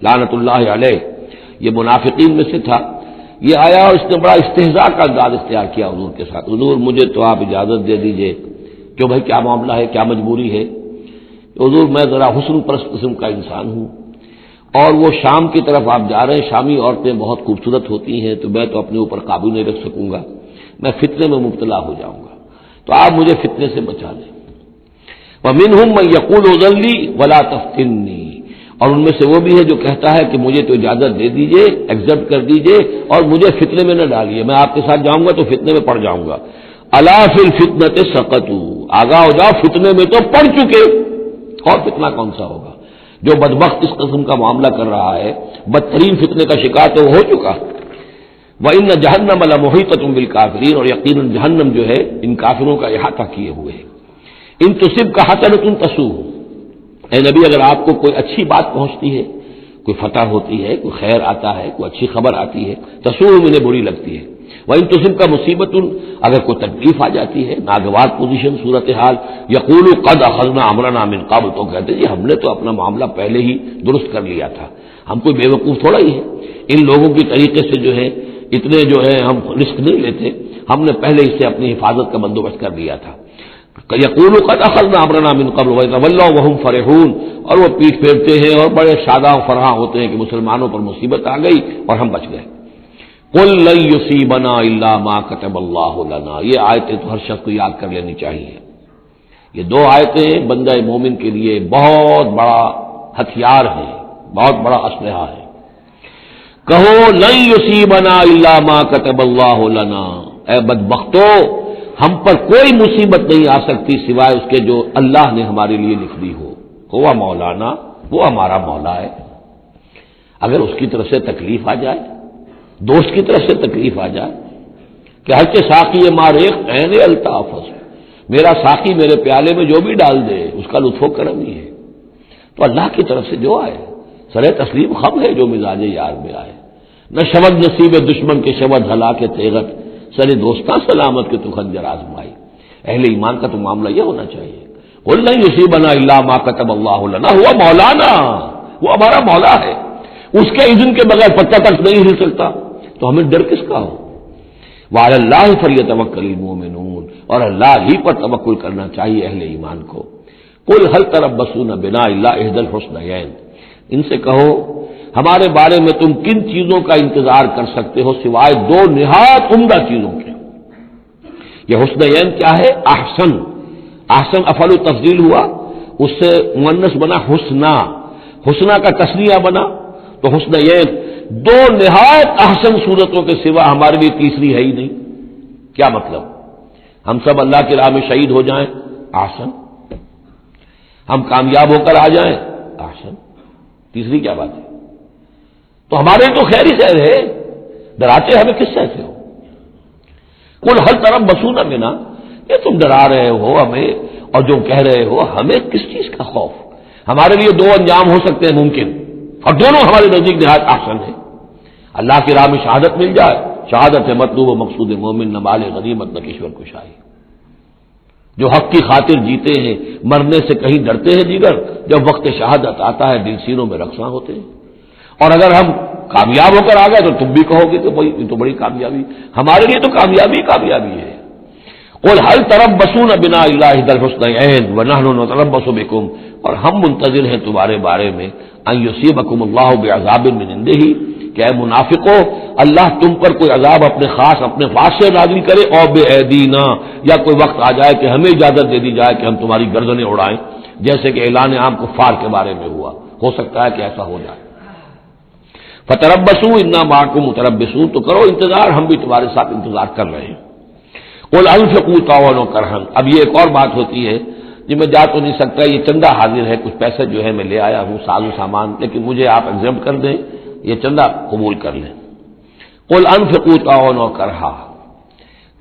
لعنت اللہ علیہ، یہ منافقین میں سے تھا۔ یہ آیا اور اس نے بڑا استہزاء کا انداز اختیار کیا حضور کے ساتھ، حضور مجھے تو آپ اجازت دے دیجئے۔ کیوں بھائی کیا معاملہ ہے، کیا مجبوری ہے؟ حضور میں ذرا حسن پرست قسم کا انسان ہوں، اور وہ شام کی طرف آپ جا رہے ہیں، شامی عورتیں بہت خوبصورت ہوتی ہیں، تو میں تو اپنے اوپر قابو نہیں رکھ سکوں گا، میں فتنے میں مبتلا ہو جاؤں گا، تو آپ مجھے فتنے سے بچا لیں۔ وَمِنْهُمْ مَنْ يَقُولُ اذن لِّي وَلَا تَفْتِنِّي، اور ان میں سے وہ بھی ہے جو کہتا ہے کہ مجھے تو اجازت دے دیجئے، ایکسپٹ کر دیجئے اور مجھے فتنے میں نہ ڈالیے، میں آپ کے ساتھ جاؤں گا تو فتنے میں پڑ جاؤں گا۔ الا فی الفتنۃ سقطوا، آگاہ ہو جاؤ فتنے میں تو پڑ چکے، اور فتنہ کون سا ہوگا؟ جو بدبخت اس قسم کا معاملہ کر رہا ہے، بدترین فتنے کا شکار تو ہو چکا۔ وَإِنَّ جَهَنَّمَ لَمُحِيطَةٌ بِالْكَافِرِينَ، اور یقیناً جہنم جو ہے ان کافروں کا احاطہ کیے ہوئے ہے۔ ان تصبک حسنۃ تسؤہ، اے نبی اگر آپ کو کوئی اچھی بات پہنچتی ہے، کوئی فتح ہوتی ہے، کوئی خیر آتا ہے، کوئی اچھی خبر آتی ہے، تسوءہم انہیں بری لگتی ہے۔ وَإِن تُصِبْكَ مُصِیبَةٌ اگر کوئی تکلیف آ جاتی ہے، ناگوار پوزیشن، صورتحال، یقولوا قد اخذنا امرنا من قبل، تو کہتے ہیں جی ہم نے تو اپنا معاملہ پہلے ہی درست کر لیا تھا، ہم کوئی بیوقوف تھوڑا ہی ہے، ان لوگوں کی طریقے سے جو ہے اتنے جو ہے ہم رسک نہیں لیتے، ہم نے پہلے اس سے اپنی حفاظت کا بندوبست کر لیا تھا۔ یقولوا قد اخذنا امرنا من قبل ويتولوا وهم فرحون، اور وہ پیٹھ پھیرتے ہیں اور بڑے شاداں و فرحاں ہوتے ہیں کہ مسلمانوں پر مصیبت آ گئی اور ہم بچ گئے۔ قل لن يصيبنا الا ما كتب الله لنا، یہ آیتیں تو ہر شخص کو یاد کر لینی چاہیے۔ یہ دو آیتیں بندہ مومن کے لیے بہت بڑا ہتھیار ہیں، بہت بڑا اسلحہ ہے۔ کہو لن يصيبنا الا ما كتب الله لنا، اے بدبختو ہم پر کوئی مصیبت نہیں آ سکتی سوائے اس کے جو اللہ نے ہمارے لیے لکھ دی ہو۔ ہوا مولانا، وہ ہمارا مولا ہے، اگر اس کی طرف سے تکلیف آ جائے، دوست کی طرف سے تکلیف آ جائے کہ ہر کے ساقی ماریخ عین الطاف، میرا ساقی میرے پیالے میں جو بھی ڈال دے اس کا لطف و کرم ہی ہے، تو اللہ کی طرف سے جو آئے سرے تسلیم خم ہے جو مزاج یار میں آئے، نہ شود نصیب دشمن کے شود ہلا کے تیغت، سرے دوستاں سلامت کے تو خنجر آزمائی۔ اہل ایمان کا تو معاملہ یہ ہونا چاہیے، قل لن یصیبنا الا ما کتب اللہ لنا، ہوا مولانا، وہ ہمارا مولا ہے، اس کے اذن کے بغیر پتہ تک نہیں ہل سکتا، تو ہمیں ڈر کس کا ہو؟ وعلی اللہ فلیتوکل المؤمنون، اور اللہ ہی پر توکل کرنا چاہیے اہل ایمان کو۔ قل هل تربصون بنا الا احدى الحسنيين، ان سے کہو ہمارے بارے میں تم کن چیزوں کا انتظار کر سکتے ہو سوائے دو نہایت عمدہ چیزوں کے۔ یہ حسنین کیا ہے؟ احسن، احسن افعل تفضیل ہوا، اس سے مؤنث بنا حسنا، حسنا کا تثنیہ بنا، تو حسنین دو نہایت احسن صورتوں کے سوا ہمارے لیے تیسری ہے ہی نہیں۔ کیا مطلب؟ ہم سب اللہ کی راہ میں شہید ہو جائیں، احسن، ہم کامیاب ہو کر آ جائیں، احسن، تیسری کیا بات ہے؟ تو ہمارے تو خیر ہی خیر ہے، ڈراتے ہمیں کس سے ہو؟ قل هل تربصون بنا، یہ تم ڈرا رہے ہو ہمیں اور جو کہہ رہے ہو ہمیں کس چیز کا خوف؟ ہمارے لیے دو انجام ہو سکتے ہیں ممکن، اور دونوں ہمارے نزدیک نہایت احسن ہے۔ اللہ کی راہ میں شہادت مل جائے، شہادت ہے مطلوب و مقصود مومن، نہ مال غنیمت نہ کشور کشائی۔ جو حق کی خاطر جیتے ہیں مرنے سے کہیں ڈرتے ہیں جگر، جب وقت شہادت آتا ہے دل سینوں میں رقصاں ہوتے ہیں۔ اور اگر ہم کامیاب ہو کر آ گئے تو تم بھی کہو گے کہ بھائی یہ تو بڑی کامیابی، ہمارے لیے تو کامیابی کامیابی ہے۔ قل هل تربصون بنا الا احدى الحسنيين ونحن نتربص بكم، اور ہم منتظر ہیں تمہارے بارے میں ان يصيبكم الله بعذاب من عنده، کہ اے منافقو اللہ تم پر کوئی عذاب اپنے خاص اپنے پاس سے نازل کرے، اور بأيدينا، یا کوئی وقت آ جائے کہ ہمیں اجازت دے دی جائے کہ ہم تمہاری گردنیں اڑائیں، جیسے کہ اعلان عام کفار کے بارے میں ہوا، ہو سکتا ہے کہ ایسا ہو جائے۔ فتربصوا انا معکم متربصون، تو کرو انتظار، ہم بھی تمہارے ساتھ انتظار کر رہے ہیں۔ قل انفقوا طوعا وكرها، اب یہ ایک اور بات ہوتی ہے جی میں جا تو نہیں سکتا، یہ چندہ حاضر ہے، کچھ پیسے جو ہے میں لے آیا ہوں، ساز و سامان، لیکن مجھے آپ ایگزمپٹ کر دیں، یہ چندہ قبول کر لیں۔ قل انفقوا طوعا وكرها،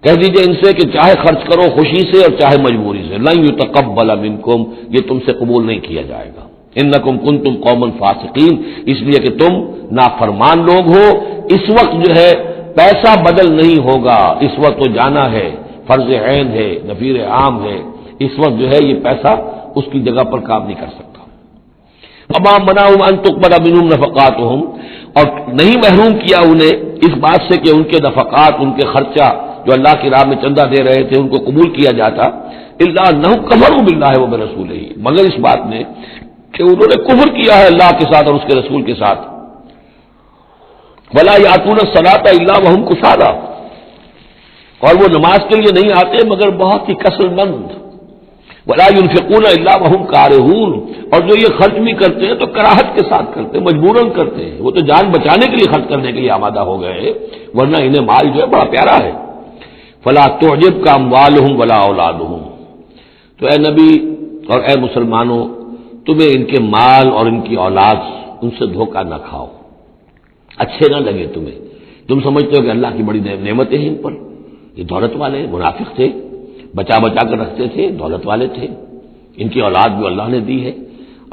کہہ دیجئے ان سے کہ چاہے خرچ کرو خوشی سے اور چاہے مجبوری سے، لن يتقبل منکم، یہ تم سے قبول نہیں کیا جائے گا، انکم کنتم قوما فاسقین، اس لیے کہ تم نافرمان لوگ ہو۔ اس وقت جو ہے پیسہ بدل نہیں ہوگا، اس وقت تو جانا ہے، فرض عین ہے، نفیر عام ہے، اس وقت جو ہے یہ پیسہ اس کی جگہ پر کام نہیں کر سکتا۔ وما منعهم ان تقبل منهم نفقاتهم، اور نہیں محروم کیا انہیں اس بات سے کہ ان کے نفقات، ان کے خرچہ جو اللہ کی راہ میں چندہ دے رہے تھے ان کو قبول کیا جاتا، الا انهم كفروا بالله وبرسوله، مگر اس بات نے کہ انہوں نے کفر کیا ہے اللہ کے ساتھ اور اس کے رسول کے ساتھ۔ ولا یاتون الصلاۃ الا وهم کسالى، اور وہ نماز کے لیے نہیں آتے مگر بہت ہی کسل مند۔ ولا ينفقون الا وهم کارهون، اور جو یہ خرچ بھی کرتے ہیں تو کراہت کے ساتھ کرتے ہیں، مجبوراً کرتے ہیں، وہ تو جان بچانے کے لیے خرچ کرنے کے لیے آمادہ ہو گئے ہیں، ورنہ انہیں مال جو ہے بڑا پیارا ہے۔ فلا تعجبك اموالهم ولا اولادهم، تو اے نبی اور اے مسلمانوں تمہیں ان کے مال اور ان کی اولاد ان سے دھوکہ نہ کھاؤ، اچھے نہ لگے تمہیں، تم سمجھتے ہو کہ اللہ کی بڑی نعمتیں ہیں ان پر، یہ دولت والے منافق تھے، بچا بچا کر رکھتے تھے، دولت والے تھے، ان کی اولاد بھی اللہ نے دی ہے،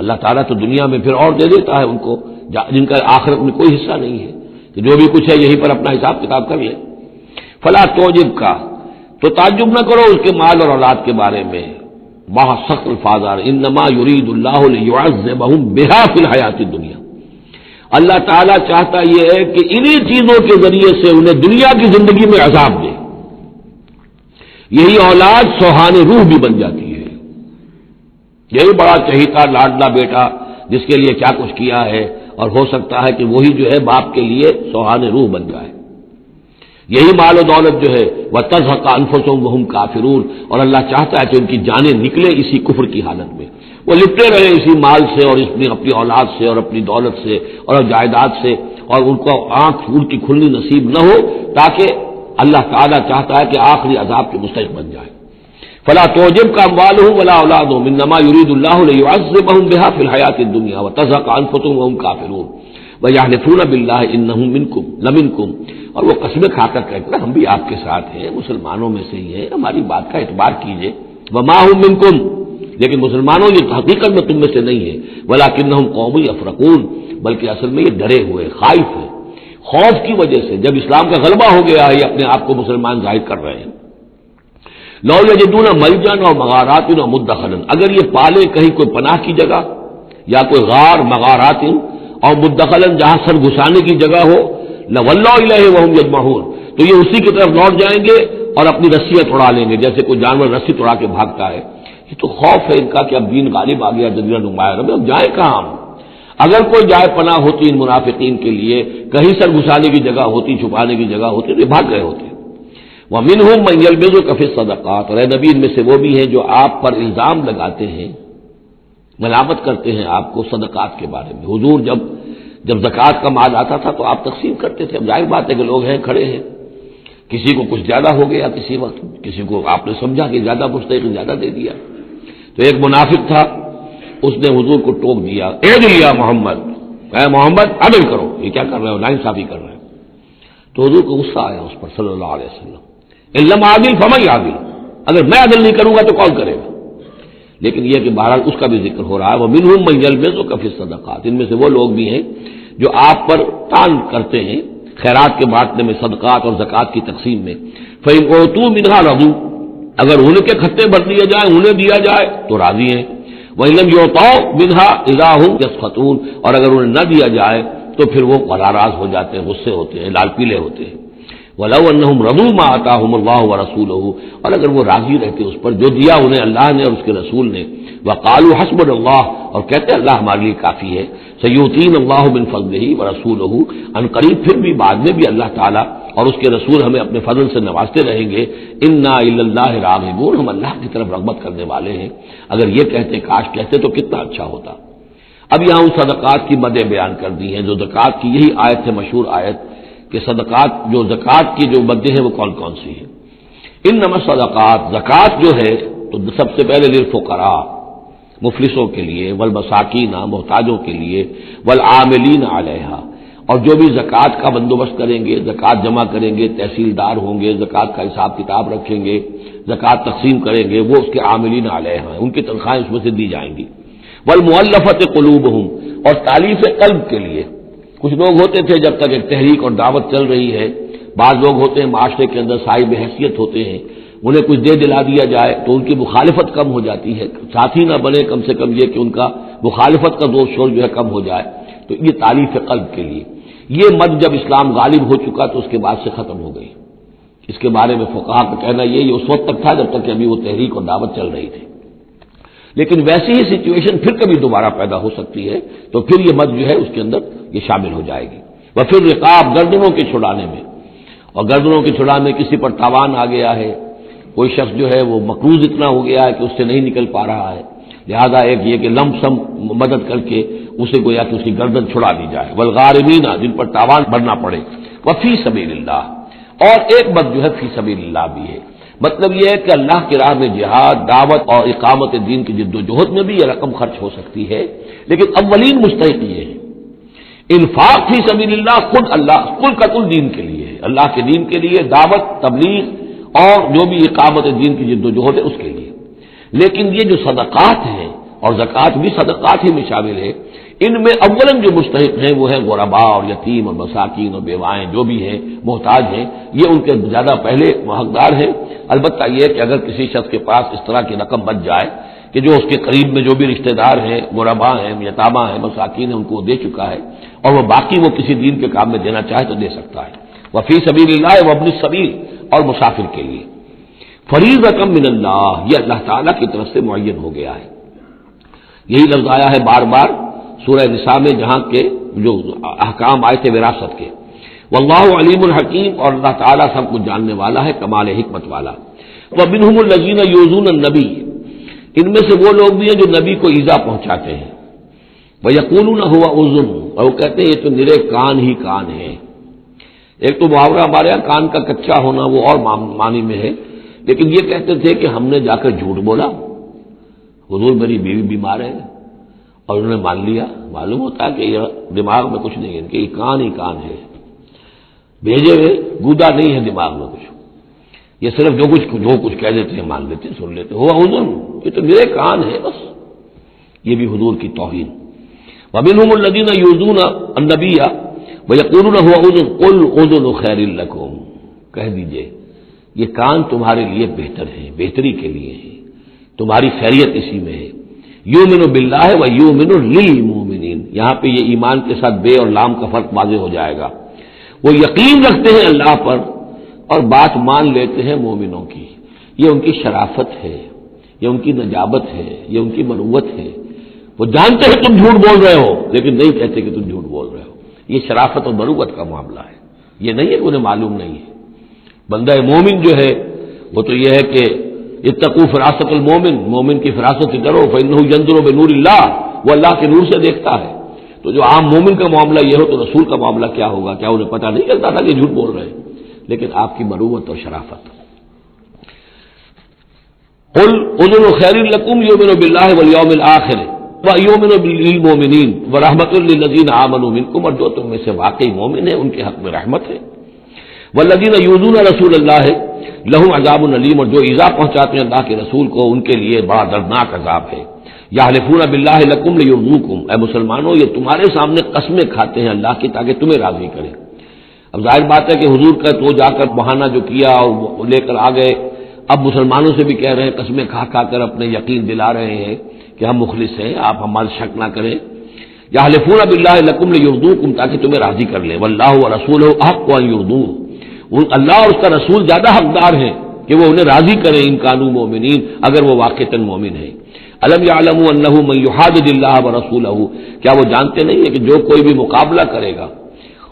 اللہ تعالیٰ تو دنیا میں پھر اور دے دیتا ہے ان کو جن کا آخرت میں کوئی حصہ نہیں ہے، کہ جو بھی کچھ ہے یہیں پر اپنا حساب کتاب کر لیں. فلا توجب کا، تو تعجب نہ کرو اس کے مال اور اولاد کے بارے میں. وہاں سخت الفاظ آ رہے، انما یرید اللہ لیعذبہم بہا فی الحیات الدنیا. اللہ تعالیٰ چاہتا یہ ہے کہ انہی چیزوں کے ذریعے سے انہیں دنیا کی زندگی میں عذاب دے. یہی اولاد سوہان روح بھی بن جاتی ہے. یہی بڑا چہیتا لاڈلا بیٹا جس کے لیے کیا کچھ کیا ہے، اور ہو سکتا ہے کہ وہی جو ہے باپ کے لیے سوہان روح بن جائے. یہی مال و دولت جو ہے وَتَزْهَقَ أَنفُسُهُمْ وَهُمْ كَافِرُونَ، اور اللہ چاہتا ہے کہ ان کی جانیں نکلے اسی کفر کی حالت میں، وہ لپٹے رہے اسی مال سے اور اپنی اولاد سے اور اپنی دولت سے اور جائیداد سے، اور ان کو آنکھ ان کی کھلنی نصیب نہ ہو، تاکہ اللہ تعالیٰ چاہتا ہے کہ آخری عذاب کے مستحق بن جائے. فلا تعجبك اموالهم ولا اولادهم انما يريد الله ليعذبهم بها في الحياة الدنيا وتزهق انفسهم وهم كافرون ويحلفون بالله انهم منكم لمنكم، اور وہ قسمیں کھا کر کہتے ہیں ہم بھی آپ کے ساتھ ہیں، مسلمانوں میں سے ہی ہیں، ہماری بات کا اعتبار کیجئے. وما هم منكم، لیکن مسلمانوں یہ حقیقت میں تم میں سے نہیں ہے. ولكنهم قوم يفرقون، بلکہ اصل میں یہ ڈرے ہوئے خائف ہیں. خوف کی وجہ سے جب اسلام کا غلبہ ہو گیا ہے یہ اپنے آپ کو مسلمان ظاہر کر رہے ہیں. لو یجدون ملجا و مغارات و مدخلا، اگر یہ پالے کہیں کوئی پناہ کی جگہ یا کوئی غار مغارات اور مدخلا جہاں سر گھسانے کی جگہ ہو، لولوا الیہ وہم یجمعون، تو یہ اسی کی طرف لوٹ جائیں گے اور اپنی رسیاں توڑا لیں گے جیسے کوئی جانور رسی توڑا کے بھاگتا ہے. یہ تو خوف ہے ان کا کہ اب دین غالب آ گیا جزیرہ نما عرب میں، اب جائیں کہاں ہم؟ اگر کوئی جائے پناہ ہوتی ان منافقین کے لیے، کہیں سر گھسانے کی جگہ ہوتی، چھپانے کی جگہ ہوتی، تو یہ بھاگ گئے ہوتے. وَمِنْهُمْ مَنْ يَلْمِزُكَ فِي الصَّدَقَاتِ، اور اے نبی ان میں سے وہ بھی ہیں جو آپ پر الزام لگاتے ہیں، ملامت کرتے ہیں آپ کو صدقات کے بارے میں. حضور جب زکوٰۃ کا مال آتا تھا تو آپ تقسیم کرتے تھے. اب ظاہر بات ہے کہ لوگ ہیں کھڑے ہیں، کسی کو کچھ زیادہ ہو گیا کسی وقت، کسی کو آپ نے سمجھا کہ زیادہ مستحق زیادہ دے دیا. تو ایک منافق تھا، اس نے حضور کو ٹوک دیا، اعدل یا محمد، اے محمد عدل کرو، یہ کیا کر رہے ہو، ناانصافی کر رہے ہیں. تو حضور کو غصہ آیا اس پر صلی اللہ علیہ وسلم، علم عادل فمن عادل، اگر میں عدل نہیں کروں گا تو کون کرے گا. لیکن یہ کہ بہرحال اس کا بھی ذکر ہو رہا ہے. وَمِنْهُمْ مَنْ يَلْمِزُكَ فِي الصَّدَقَاتِ، ان میں سے وہ لوگ بھی ہیں جو آپ پر تان کرتے ہیں خیرات کے بانٹنے میں، صدقات اور زکوٰۃ کی تقسیم میں. فَإِنْ أُوتُوا مِنْهَا رَضُوا، اگر انہیں کے کھٹے بھر دیے جائیں، انہیں دیا جائے تو راضی ہیں. وَإِنْ لَمْ يُعْطَوْا مِنْهَا إِذَا هُمْ يَسْخَطُونَ، اور اگر انہیں نہ دیا جائے تو پھر وہ ناراض ہو جاتے ہیں، غصے ہوتے ہیں، لال پیلے ہوتے ہیں. وَلَوْ أَنَّهُمْ رَضُوا مَا آتَاهُمُ اللَّهُ وَرَسُولُهُ، اور اگر وہ راضی رہتے اس پر جو دیا انہیں اللہ نے اور اس کے رسول نے. وَقَالُوا حَسْبُنَا اللَّهُ، اور کہتے ہیں اللہ ہمارے لیے کافی ہے. سَيُؤْتِينَا اللَّهُ مِنْ فَضْلِهِ وَرَسُولُهُ، ان قریب پھر بھی بعد میں بھی اللہ تعالیٰ اور اس کے رسول ہمیں اپنے فضل سے نوازتے رہیں گے. اِنَّا إِلَى اللَّهِ رَاغِبُونَ، ہم اللہ کی طرف رغبت کرنے والے ہیں. اگر یہ کہتے کاش کہتے تو کتنا اچھا ہوتا. اب یہاں ان صدقات کی مدیں بیان کر دی ہیں جو زکوٰۃ کی، یہی آیت ہے مشہور آیت کہ صدقات جو زکوٰۃ کی جو مدیں ہیں وہ کون کون سی ہیں. انما الصدقات، زکوٰۃ جو ہے تو سب سے پہلے للفقراء، مفلسوں کے لیے، والمساکین، محتاجوں کے لیے، والعاملین علیہا، اور جو بھی زکوٰۃ کا بندوبست کریں گے، زکوٰۃ جمع کریں گے، تحصیلدار ہوں گے، زکوٰۃ کا حساب کتاب رکھیں گے، زکوٰۃ تقسیم کریں گے، وہ اس کے عاملین علیہا ہیں، ان کی تنخواہیں اس میں سے دی جائیں گی. والمؤلفۃ قلوبہم، اور تالیف قلب کے لیے. کچھ لوگ ہوتے تھے جب تک ایک تحریک اور دعوت چل رہی ہے، بعض لوگ ہوتے ہیں معاشرے کے اندر صاحب حیثیت ہوتے ہیں، انہیں کچھ دے دلا دیا جائے تو ان کی مخالفت کم ہو جاتی ہے، ساتھی نہ بنے، کم سے کم یہ کہ ان کا مخالفت کا دو شور جو ہے کم ہو جائے. تو یہ تالیف قلب کے لیے. یہ مد جب اسلام غالب ہو چکا تو اس کے بعد سے ختم ہو گئی. اس کے بارے میں فقہا کا کہنا یہ اس وقت تک تھا جب تک کہ ابھی وہ تحریک اور دعوت چل رہی تھی. لیکن ویسی ہی سچویشن پھر کبھی دوبارہ پیدا ہو سکتی ہے تو پھر یہ مد جو ہے اس کے اندر یہ شامل ہو جائے گی. وہ پھر رقاب، گردنوں کے چھڑانے میں، اور گردنوں کے چھڑانے میں کسی پر تاوان آ گیا ہے، کوئی شخص جو ہے وہ مقروض اتنا ہو گیا ہے کہ اس سے نہیں نکل پا رہا ہے، لہذا ایک یہ کہ لم سم مدد کر کے اسے گویا کہ اس کی گردن چھڑا دی جائے. والغارمین، جن پر تاوان بھرنا پڑے. وفی سبیل اللہ، اور ایک مد جو ہے فی سبیل اللہ بھی ہے. مطلب یہ ہے کہ اللہ کی راہ میں جہاد، دعوت اور اقامت دین کی جد و جہد میں بھی یہ رقم خرچ ہو سکتی ہے، لیکن اولین مستحق یہ ہے. انفاق فی سبیل اللہ خود اللہ کل کا کل دین کے لیے ہے، اللہ کے دین کے لیے، دعوت، تبلیغ اور جو بھی اقامت دین کی جد و جہد ہے اس کے لیے. لیکن یہ جو صدقات ہیں، اور زکوٰۃ بھی صدقات ہی میں شامل ہے، ان میں اولن جو مستحق ہیں وہ ہیں غرباء اور یتیم اور مساکین اور بیوائیں جو بھی ہیں محتاج ہیں، یہ ان کے زیادہ پہلے حقدار ہیں۔ البتہ یہ کہ اگر کسی شخص کے پاس اس طرح کی رقم بچ جائے کہ جو اس کے قریب میں جو بھی رشتہ دار ہیں، غرباء ہیں، یتامہ ہیں، مساکین ہیں، ان کو دے چکا ہے اور وہ باقی وہ کسی دین کے کام میں دینا چاہے تو دے سکتا ہے۔ وفی سبیل اللہ وابن السبیل، اور مسافر کے لیے فریضۃ من اللہ، یہ اللہ تعالیٰ کی طرف سے معین ہو گیا ہے۔ یہی لفظ آیا ہے بار بار سورہ نساء میں، جہاں کے جو احکام آئے تھے وراثت کے، واللہ علیم الحکیم، اور اللہ تعالیٰ سب کچھ جاننے والا ہے، کمال حکمت والا۔ ومنہم الذین یؤذون النبی، ان میں سے وہ لوگ بھی ہیں جو نبی کو ایذا پہنچاتے ہیں، ویقولون هو اذن، اور وہ کہتے ہیں یہ تو نرے کان ہی کان ہے۔ ایک تو محاورہ ہمارے یہاں کان کا کچا ہونا وہ اور معنی میں ہے، لیکن یہ کہتے تھے کہ ہم نے جا کر جھوٹ بولا، حضور میری بیوی بیمار ہے، اور انہوں نے مان لیا۔ معلوم ہوتا ہے کہ یہ دماغ میں کچھ نہیں ہے، ان کے یہ کان ہی کان ہے، بھیجے ہوئے گودا نہیں ہے دماغ میں کچھ، یہ صرف جو کچھ کہہ دیتے ہیں مان لیتے ہیں، سن لیتے ہیں۔ ہوا اذن، یہ تو میرے کان ہے بس، یہ بھی حضور کی توہین۔ ومنہم الذین یؤذون النبی ویقولون هو اذن قل اذن خیر لکم، کہہ دیجئے یہ کان تمہارے لیے بہتر ہے، بہتری کے لیے ہے، تمہاری خیریت اسی میں ہے۔ یؤمن باللہ و یؤمن للمؤمنین، یہاں پہ یہ ایمان کے ساتھ بے اور لام کا فرق واضح ہو جائے گا۔ وہ یقین رکھتے ہیں اللہ پر اور بات مان لیتے ہیں مومنوں کی، یہ ان کی شرافت ہے، یہ ان کی نجابت ہے، یہ ان کی مروت ہے۔ وہ جانتے ہیں تم جھوٹ بول رہے ہو لیکن نہیں کہتے کہ تم جھوٹ بول رہے ہو، یہ شرافت اور مروت کا معاملہ ہے، یہ نہیں ہے کہ انہیں معلوم نہیں ہے۔ بندہ مومن جو ہے وہ تو یہ ہے کہ اتقوا فراست المومن، مومن کی فراست سے ڈرو، فإنہ ينظر بنور اللہ، وہ اللہ کے نور سے دیکھتا ہے۔ تو جو عام مومن کا معاملہ یہ ہو تو رسول کا معاملہ کیا ہوگا؟ کیا انہیں پتہ نہیں چلتا تھا کہ جھوٹ بول رہے ہیں؟ لیکن آپ کی مروت اور شرافت۔ قل اذن خیر لکم یؤمن باللہ والیوم الآخر ویؤمن للمؤمنین ورحمۃ للذین آمنوا منکم، اور جو تم میں سے واقعی مومن ہیں ان کے حق میں رحمت ہے۔ والذین یؤذون رسول اللہ لہم عذاب علیم، اور جو ایذا پہنچاتے ہیں اللہ کے رسول کو ان کے لیے بڑا دردناک عذاب ہے۔ یحلفون باللہ لکم لیرضوکم، اے مسلمانوں یہ تمہارے سامنے قسمیں کھاتے ہیں اللہ کی تاکہ تمہیں راضی کرے۔ اب ظاہر بات ہے کہ حضور کا تو جا کر بہانہ جو کیا اور وہ لے کر آ گئے، اب مسلمانوں سے بھی کہہ رہے ہیں، قسمیں کھا کھا کر اپنے یقین دلا رہے ہیں کہ ہم مخلص ہیں، آپ ہمارے شک نہ کریں۔ یحلفون باللہ لکم لیرضوکم، تاکہ تمہیں راضی کر لیں۔ واللہ ورسولہ احق ان یرضوہ، اللہ اور اس کا رسول زیادہ حقدار ہیں کہ وہ انہیں راضی کریں، ان کانوا مومنین، اگر وہ واقعتاً مومن ہیں۔ الم یعلموا انہ من یحادد اللہ ورسولہ، کیا وہ جانتے نہیں ہے کہ جو کوئی بھی مقابلہ کرے گا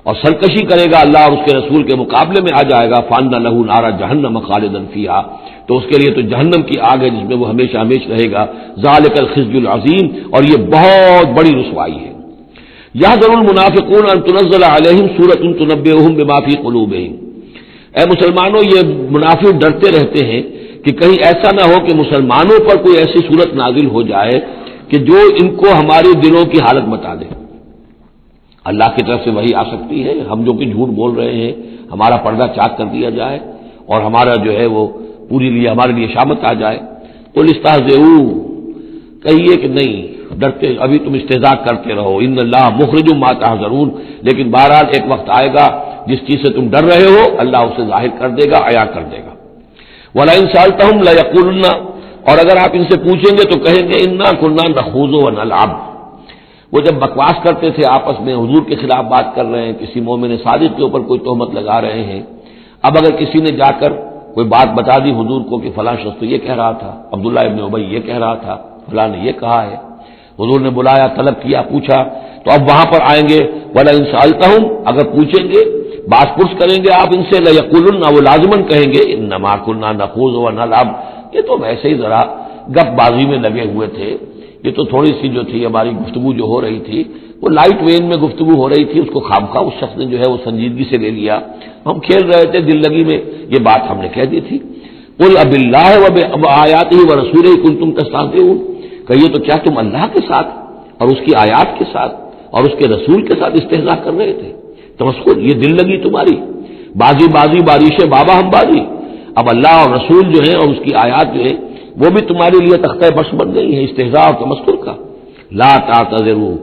اور سرکشی کرے گا اللہ اور اس کے رسول کے مقابلے میں آ جائے گا، فان لہ نار جہنم خالدا فیہا، تو اس کے لیے تو جہنم کی آگ ہے جس میں وہ ہمیشہ ہمیشہ رہے گا۔ ذالک الخزي العظیم، اور یہ بہت بڑی رسوائی ہے۔ یحذر المنافقون ان تنزل علیہم سورۃ تنبئہم بما فی قلوبہم، اے مسلمانوں یہ منافق ڈرتے رہتے ہیں کہ کہیں ایسا نہ ہو کہ مسلمانوں پر کوئی ایسی صورت نازل ہو جائے کہ جو ان کو ہمارے دلوں کی حالت بتا دے۔ اللہ کی طرف سے وہی آ سکتی ہے، ہم جو کہ جھوٹ بول رہے ہیں ہمارا پردہ چاک کر دیا جائے اور ہمارا جو ہے وہ پوری لیے ہمارے لیے شامت آ جائے۔ قل استہزئوا، کہیے کہ نہیں ڈرتے، ابھی تم استہزاء کرتے رہو، ان اللہ مخرج ما تحذرون، لیکن بہرحال ایک وقت آئے گا جس چیز سے تم ڈر رہے ہو اللہ اسے ظاہر کر دے گا، عیاں کر دے گا۔ وَلَئِن سَأَلْتَهُمْ لَيَقُولُنَّ، اور اگر آپ ان سے پوچھیں گے تو کہیں گے اِنَّا كُنَّا نَخُوضُ وَنَلْعَبُ، وہ جب بکواس کرتے تھے آپس میں، حضور کے خلاف بات کر رہے ہیں، کسی مومن صادق کے اوپر کوئی تہمت لگا رہے ہیں، اب اگر کسی نے جا کر کوئی بات بتا دی حضور کو کہ فلاں شخص تو یہ کہہ رہا تھا، عبداللہ ابن ابی یہ کہہ رہا تھا، فلاں نے یہ کہا ہے، حضور نے بلایا، طلب کیا، پوچھا، تو اب وہاں پر آئیں گے، وَلَئِن سَأَلْتَهُمْ، اگر پوچھیں گے بات پرس کریں گے آپ ان سے، لَيَقُولُنَّ، وہ لازماً کہیں گے اِنَّمَا كُنَّا نَخُوضُ وَنَلْعَبُ، یہ تو ویسے ہی ذرا گپ بازی میں لگے ہوئے تھے، یہ تو تھوڑی سی جو تھی ہماری گفتگو جو ہو رہی تھی وہ لائٹ وین میں گفتگو ہو رہی تھی، اس کو خامخواہ اس شخص نے جو ہے وہ سنجیدگی سے لے لیا، ہم کھیل رہے تھے دل لگی میں، یہ بات ہم نے کہہ دی تھی۔ قل اب اللہ وآیاتہ ورسولہ کنتم تستہزئون، کہیے تو کیا تم اللہ کے ساتھ اور اس کی آیات کے ساتھ اور اس کے رسول کے ساتھ استہزاء کر رہے تھے؟ تمسخر، یہ دل لگی تمہاری، بازی بازی بارش بابا ہم بازی، اب اللہ اور رسول جو ہیں اور اس کی آیات جو ہیں وہ بھی تمہارے لیے تختہ برس بن گئی ہیں استہزاء اور تمسخر کا۔ لا تعتذروا،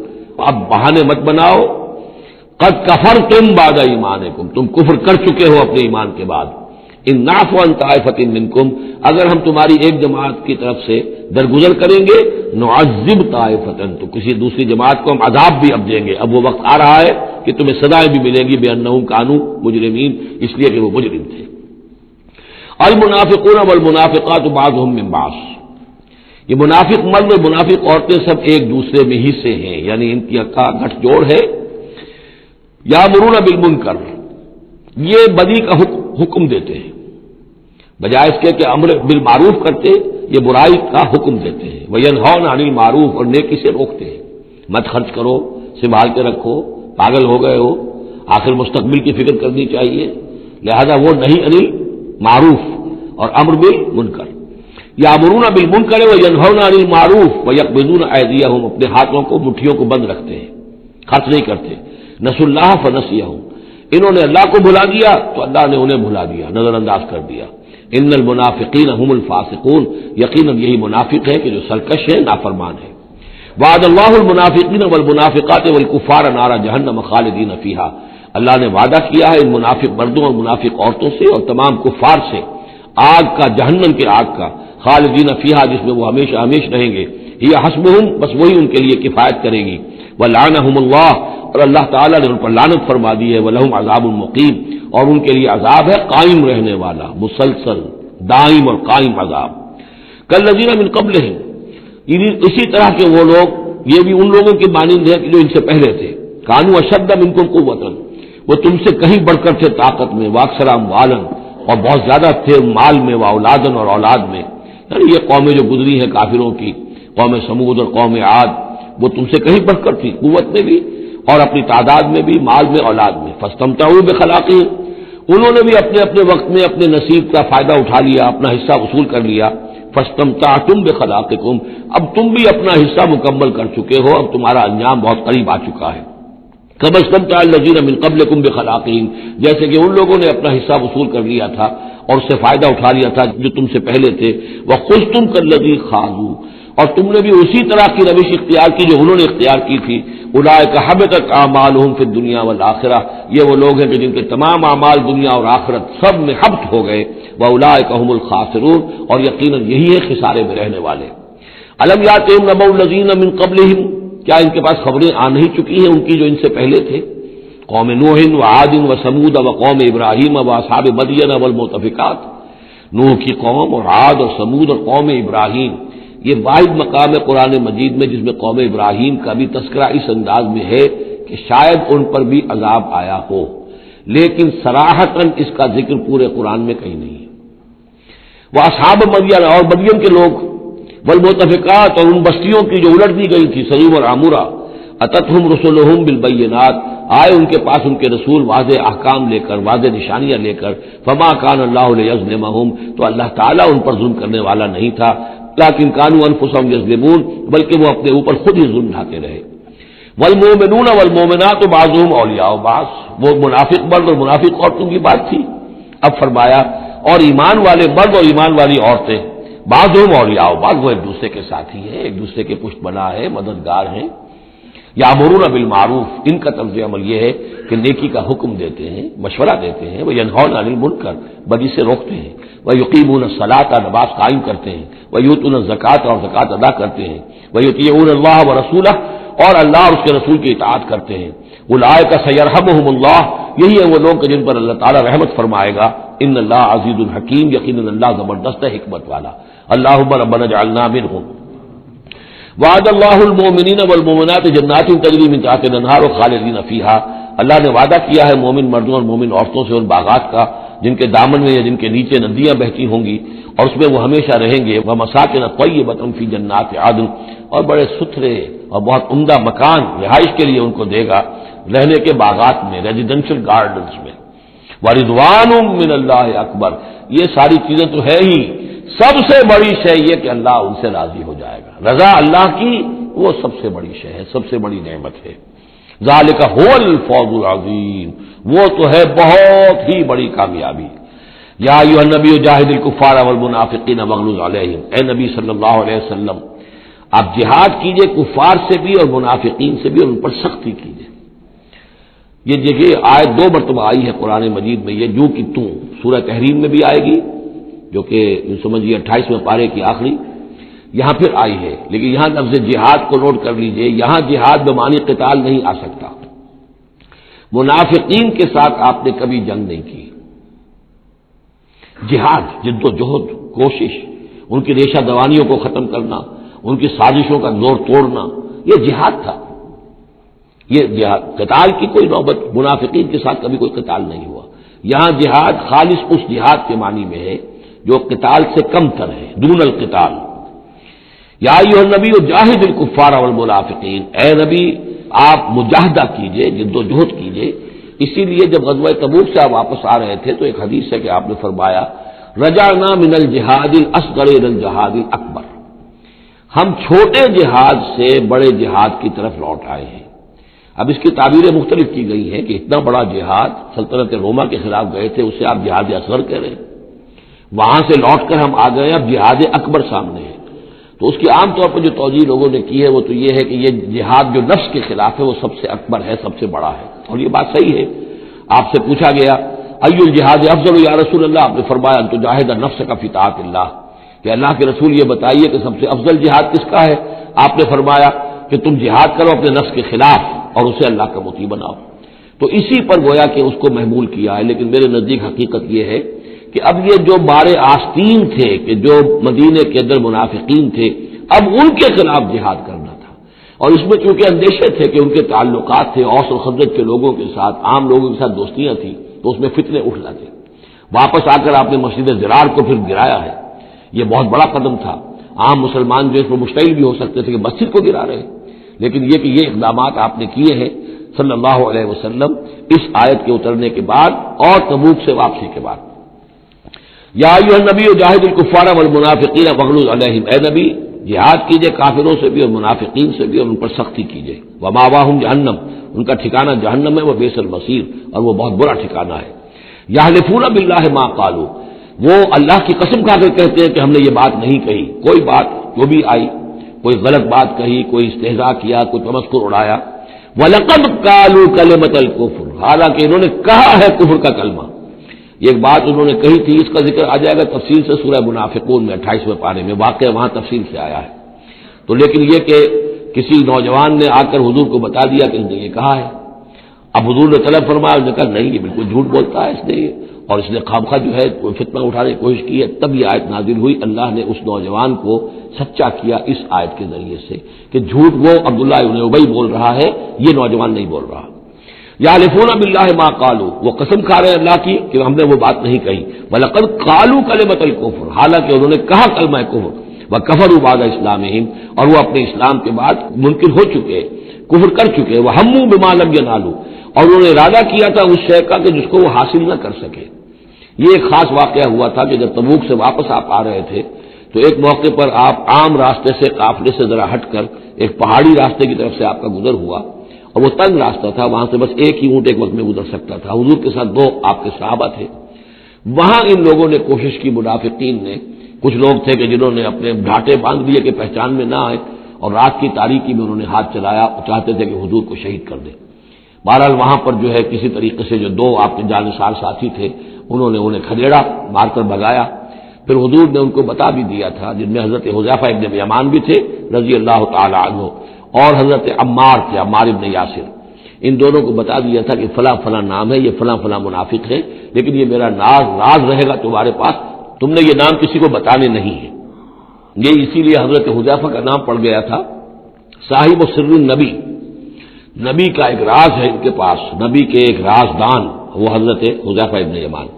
اب بہانے مت بناؤ، قد کفرتم بعد ایمانکم، تم کفر کر چکے ہو اپنے ایمان کے بعد، ان نعفو عن طائفۃ منکم، اگر ہم تمہاری ایک جماعت کی طرف سے درگزر کریں گے، نعذب طائفۃ، تو کسی دوسری جماعت کو ہم عذاب بھی اب دیں گے، اب وہ وقت آ رہا ہے کہ تمہیں سزائیں بھی ملیں گی، بانہم کانوا مجرمین، اس لیے کہ وہ مجرم تھے۔ المنافقون والمنافقات بعضهم من بعض، یہ منافق مرد اور منافق عورتیں سب ایک دوسرے میں ہی سے ہیں، یعنی ان کی کا گٹھ جوڑ ہے۔ یامرون بالمنکر، یہ بدی کا حکم دیتے ہیں، بجائے اس کے کہ امر بالمعروف کرتے، یہ برائی کا حکم دیتے ہیں۔ وینہون عن المعروف، اور نیکی سے روکتے ہیں، مت خرچ کرو، سنبھال کے رکھو، پاگل ہو گئے ہو، آخر مستقبل کی فکر کرنی چاہیے، لہذا وہ نہیں انل معروف اور امر بالمنکر۔ یامرون بالمنکر وینہون عن المعروف ویقبضون ایدیہم، اپنے ہاتھوں کو، مٹھیوں کو بند رکھتے ہیں، خرچ نہیں کرتے۔ نسوا اللہ فنسیہم، انہوں نے اللہ کو بھلا دیا تو اللہ نے انہیں بھلا دیا، نظر انداز کر دیا۔ ان المنافقین هم الفاسقون، یقیناً یہی منافق ہے کہ جو سرکش ہے، نافرمان ہے۔ وعد اللہ المنافقین والمنافقات والکفار نار جہنم خالدین فیہا، اللہ نے وعدہ کیا ہے ان منافق مردوں اور منافق عورتوں سے اور تمام کفار سے آگ کا، جہنم کے آگ کا، خالدین فیہا، جس میں وہ ہمیشہ ہمیشہ رہیں گے، یہ حسبہم، بس وہی ان کے لیے کفایت کرے گی۔ ولعنہم اللہ، اور اللہ تعالیٰ نے ان پر لعنت فرما دی ہے۔ ولہم عذاب مقیم، اور ان کے لیے عذاب ہے قائم رہنے والا، مسلسل دائم اور قائم عذاب۔ کالذین من قبلہم، اسی طرح کے وہ لوگ، یہ بھی ان لوگوں کی مانند ہے کہ جو ان سے پہلے تھے، کانوا اشد منکم قوۃ، وہ تم سے کہیں بڑھ کر تھے طاقت میں، واکثر اموالا، اور بہت زیادہ تھے مال میں، واولادن، اور اولاد میں، یعنی یہ قومیں جو گزری ہیں کافروں کی، قوم سمود اور قوم عاد، وہ تم سے کہیں بڑھ کر تھی، قوت میں بھی اور اپنی تعداد میں بھی، مال میں، اولاد میں۔ فاستمتعوا بخلاقہم، انہوں نے بھی اپنے اپنے وقت میں اپنے نصیب کا فائدہ اٹھا لیا، اپنا حصہ وصول کر لیا۔ فاستمتعتم بخلاقکم، اب تم بھی اپنا حصہ مکمل کر چکے ہو، اب تمہارا انجام بہت قریب آ چکا ہے۔ کما استمتع الذین من قبلکم بخلاقہم، جیسے کہ ان لوگوں نے اپنا حصہ وصول کر لیا تھا اور اس سے فائدہ اٹھا لیا تھا جو تم سے پہلے تھے۔ وخذتم کالذی خاضوا، اور تم نے بھی اسی طرح کی روش اختیار کی جو انہوں نے اختیار کی تھی۔ اولئک حبطت اعمالهم فی الدنیا والآخرہ، یہ وہ لوگ ہیں کہ جن کے تمام اعمال دنیا اور آخرت سب میں حبط ہو گئے۔ واولئک هم الخاسرون، اور یقیناً یہی ہے خسارے میں رہنے والے۔ الم یاتہم نبأ الذین من قبلہم، کیا ان کے پاس خبریں آ نہیں چکی ہیں ان کی جو ان سے پہلے تھے؟ قوم نوح وعاد وثمود وقوم ابراہیم واصحاب مدین والمؤتفکات، نوح کی قوم اور عاد اور سمود اور قوم ابراہیم، یہ واحد مقام ہے قرآن مجید میں جس میں قوم ابراہیم کا بھی تذکرہ اس انداز میں ہے کہ شاید ان پر بھی عذاب آیا ہو، لیکن صراحتاً اس کا ذکر پورے قرآن میں کہیں نہیں ہے۔ وہ اصحاب مدین، اور مدین کے لوگ، والمؤتفکات، اور ان بستیوں کی جو الٹ دی گئی تھی، سدوم اور عمورہ، اتتہم رسلہم بالبینات، آئے ان کے پاس ان کے رسول واضح احکام لے کر، واضح نشانیاں لے کر۔ فما کان اللہ لیظلمہم، تو اللہ تعالیٰ ان پر ظلم کرنے والا نہیں تھا، لیکن کانوا انفسہم یظلمون، بلکہ وہ اپنے اوپر خود ہی ظلم ڈھاتے رہے۔ والمؤمنون والمؤمنات بعضهم اولیاء بعض، وہ منافق مرد اور منافق عورتوں کی بات تھی، اب فرمایا اور ایمان والے مرد اور ایمان والی عورتیں، بعضهم اولیاء بعض، وہ ایک دوسرے کے ساتھی ہیں، ایک دوسرے کے پشت بنا ہے، مددگار ہیں۔ یامرون بالمعروف، ان کا طرز عمل یہ ہے کہ نیکی کا حکم دیتے ہیں، مشورہ دیتے ہیں، وہ ینہون عن المنکر، بدی سے روکتے ہیں، وہ یقیمون الصلاۃ، نماز قائم کرتے ہیں، وہ یؤتون الزکوٰۃ، اور زکوٰۃ ادا کرتے ہیں، وہ یطیعون اللہ ورسولہ، اور اللہ اور اس کے رسول کی اطاعت کرتے ہیں۔ اولئک سیرحمہم اللہ، یہی ہے وہ لوگ کہ جن پر اللہ تعالیٰ رحمت فرمائے گا۔ ان اللہ عزیز الحکیم، یقیناً اللہ زبردست ہے، حکمت والا۔ اللہم ربنا اجعلنا منہم۔ وعد اللہ المؤمنین والمؤمنات جنات تجری من تحتها الانہار خالدین فیہا، اللہ نے وعدہ کیا ہے مومن مردوں اور مومن عورتوں سے ان باغات کا جن کے دامن میں یا جن کے نیچے ندیاں بہتی ہوں گی، اور اس میں وہ ہمیشہ رہیں گے۔ ومساکن طیبۃ فی جنات عدن، اور بڑے ستھرے اور بہت عمدہ مکان رہائش کے لیے ان کو دے گا، رہنے کے باغات میں، ریزیڈینشل گارڈنز میں۔ ورضوان من اللہ اکبر، یہ ساری چیزیں تو ہے ہی، سب سے بڑی شے یہ کہ اللہ ان سے راضی ہو جائے گا، رضا اللہ کی وہ سب سے بڑی شے ہے، سب سے بڑی نعمت ہے۔ ذالک هو الفوز العظیم، وہ تو ہے بہت ہی بڑی کامیابی۔ یا ایھا النبی جاہد الکفار والمنافقین واغلظ علیہم، اے نبی صلی اللہ علیہ وسلم آپ جہاد کیجئے کفار سے بھی اور منافقین سے بھی، اور ان پر سختی کیجئے۔ یہ دیکھیے آیت 2 مرتبہ آئی ہے قرآن مجید میں، یہ جو کہ تم سورہ تحریم میں بھی آئے گی جو کہ سمجھیے 28ویں پارے کی آخری، یہاں پھر آئی ہے، لیکن یہاں لفظ جہاد کو نوٹ کر لیجئے، یہاں جہاد بمعنی قتال نہیں آ سکتا۔ منافقین کے ساتھ آپ نے کبھی جنگ نہیں کی، جہاد جد و جہد، کوشش، ان کی ریشہ دوانیوں کو ختم کرنا، ان کی سازشوں کا زور توڑنا، یہ جہاد تھا۔ یہ جہاد، قتال کی کوئی نوبت منافقین کے ساتھ کبھی کوئی قتال نہیں ہوا۔ یہاں جہاد خالص اس جہاد کے معنی میں ہے جو قتال سے کم تر ہے، دون القتال۔ یا ایھا النبی جاہد الکفار والمنافقین، اے نبی آپ مجاہدہ کیجئے، جد و جہد کیجئے۔ اسی لیے جب غزوہ تبوک سے آپ واپس آ رہے تھے تو ایک حدیث ہے کہ آپ نے فرمایا رجعنا من الجہاد الاصغر الى الجہاد الاکبر، ہم چھوٹے جہاد سے بڑے جہاد کی طرف لوٹ آئے ہیں۔ اب اس کی تعبیریں مختلف کی گئی ہیں کہ اتنا بڑا جہاد سلطنت روما کے خلاف گئے تھے، اسے آپ جہاد اصغر کہہ رہے ہیں، وہاں سے لوٹ کر ہم آ گئے، اب جہاد اکبر سامنے ہے۔ تو اس کی عام طور پر جو توجیہ لوگوں نے کی ہے وہ تو یہ ہے کہ یہ جہاد جو نفس کے خلاف ہے وہ سب سے اکبر ہے، سب سے بڑا ہے، اور یہ بات صحیح ہے۔ آپ سے پوچھا گیا ای الجہاد افضل یا رسول اللہ، آپ نے فرمایا ان تجاہد نفسک فی طاعت اللہ، کہ اللہ کے رسول یہ بتائیے کہ سب سے افضل جہاد کس کا ہے؟ آپ نے فرمایا کہ تم جہاد کرو اپنے نفس کے خلاف اور اسے اللہ کا مطیع بناؤ۔ تو اسی پر گویا کہ اس کو محمول کیا ہے، لیکن میرے نزدیک حقیقت یہ ہے کہ اب یہ جو بارے آستین تھے کہ جو مدینے کے اندر منافقین تھے، اب ان کے خلاف جہاد کرنا تھا، اور اس میں چونکہ اندیشے تھے کہ ان کے تعلقات تھے اوس اور خزرج کے لوگوں کے ساتھ، عام لوگوں کے ساتھ دوستیاں تھیں، تو اس میں فتنے اٹھ جاتے۔ واپس آ کر آپ نے مسجد ضرار کو پھر گرایا ہے، یہ بہت بڑا قدم تھا۔ عام مسلمان جو اس میں مشتعل بھی ہو سکتے تھے کہ مسجد کو گرا رہے ہیں، لیکن یہ کہ یہ اقدامات آپ نے کیے ہیں صلی اللہ علیہ وسلم اس آیت کے اترنے کے بعد اور تبوک سے واپسی کے بعد۔ یا ایھا النبی جاہد الکفار والمنافقین واغلظ علیہم، اے نبی جہاد کیجئے کافروں سے بھی اور منافقین سے بھی اور ان پر سختی کیجئے۔ ومأواہم جہنم، ان کا ٹھکانہ جہنم ہے، وبئس المصیر، اور وہ بہت برا ٹھکانہ ہے۔ یحلفون باللہ ما قالوا، وہ اللہ کی قسم کھا کر کہتے ہیں کہ ہم نے یہ بات نہیں کہی، کوئی بات جو بھی آئی، کوئی غلط بات کہی، کوئی استہزاء کیا، کوئی تمسخر اڑایا۔ وَلَقَدْ قَالُوا كَلِمَةَ الْكُفْرِ، حالانکہ انہوں نے کہا ہے کفر کا کلمہ، یہ ایک بات انہوں نے کہی تھی، اس کا ذکر آ جائے گا تفصیل سے سورہ منافقون میں 28ویں پارے میں، واقعہ وہاں تفصیل سے آیا ہے۔ تو لیکن یہ کہ کسی نوجوان نے آ کر حضور کو بتا دیا کہ اس نے یہ کہا ہے، اب حضور نے طلب فرمایا، اس نے کہا نہیں یہ بالکل جھوٹ بولتا ہے اس نے یہ، اور اس نے خامخواہ جو ہے فتنہ اٹھانے کی کوشش کی ہے۔ تب یہ آیت نازل ہوئی، اللہ نے اس نوجوان کو سچا کیا اس آیت کے ذریعے سے کہ جھوٹ وہ عبداللہ ابن ابی بول رہا ہے، یہ نوجوان نہیں بول رہا۔ یحلفون باللہ ما قالوا، وہ قسم کھا رہے ہیں اللہ کی کہ ہم نے وہ بات نہیں کہی۔ وَلَقَدْ قَالُوا كَلِمَةَ الْكُفْرِ، حالانکہ انہوں نے کہا کلمہ کفر۔ وَكَفَرُوا بَعْدَ اسلامہم، اور وہ اپنے اسلام کے بعد منکر ہو چکے، کفر کر چکے۔ وَهَمُّوا بِمَا لَمْ يَنَالُوا، اور انہوں نے ارادہ کیا تھا اس شے کا کہ جس کو وہ حاصل نہ کر سکے۔ یہ ایک خاص واقعہ ہوا تھا کہ جب تبوک سے واپس آپ آ رہے تھے تو ایک موقع پر آپ عام راستے سے قافلے سے ذرا ہٹ کر ایک پہاڑی راستے کی طرف سے آپ کا گزر ہوا، اور وہ تنگ راستہ تھا، وہاں سے بس ایک ہی اونٹ ایک وقت میں گزر سکتا تھا، حضور کے ساتھ 2 آپ کے صحابہ تھے۔ وہاں ان لوگوں نے کوشش کی، منافقین نے، کچھ لوگ تھے کہ جنہوں نے اپنے ڈھاٹے باندھ لیے کہ پہچان میں نہ آئے، اور رات کی تاریکی میں انہوں نے ہاتھ چلایا، چاہتے تھے کہ حضور کو شہید کر دیں۔ بہرحال وہاں پر جو ہے کسی طریقے سے جو 2 آپ کے جانثار ساتھی تھے انہوں نے انہیں کھدیڑا، مار کر بھگایا۔ پھر حضور نے ان کو بتا بھی دیا تھا، جن میں حضرت حذیفہ ابن یمان بھی تھے رضی اللہ تعالی عنہ، اور حضرت عمار تھے، عمار ابن یاسر، ان دونوں کو بتا دیا تھا کہ فلاں فلاں نام ہے، یہ فلاں فلاں منافق ہے، لیکن یہ میرا راز رہے گا تمہارے پاس، تم نے یہ نام کسی کو بتانے نہیں ہے۔ یہ اسی لیے حضرت حذیفہ کا نام پڑ گیا تھا صاحب سر النبی، نبی کا ایک راز ہے ان کے پاس، نبی کے ایک رازدان، وہ حضرت حذیفہ ابن یمان۔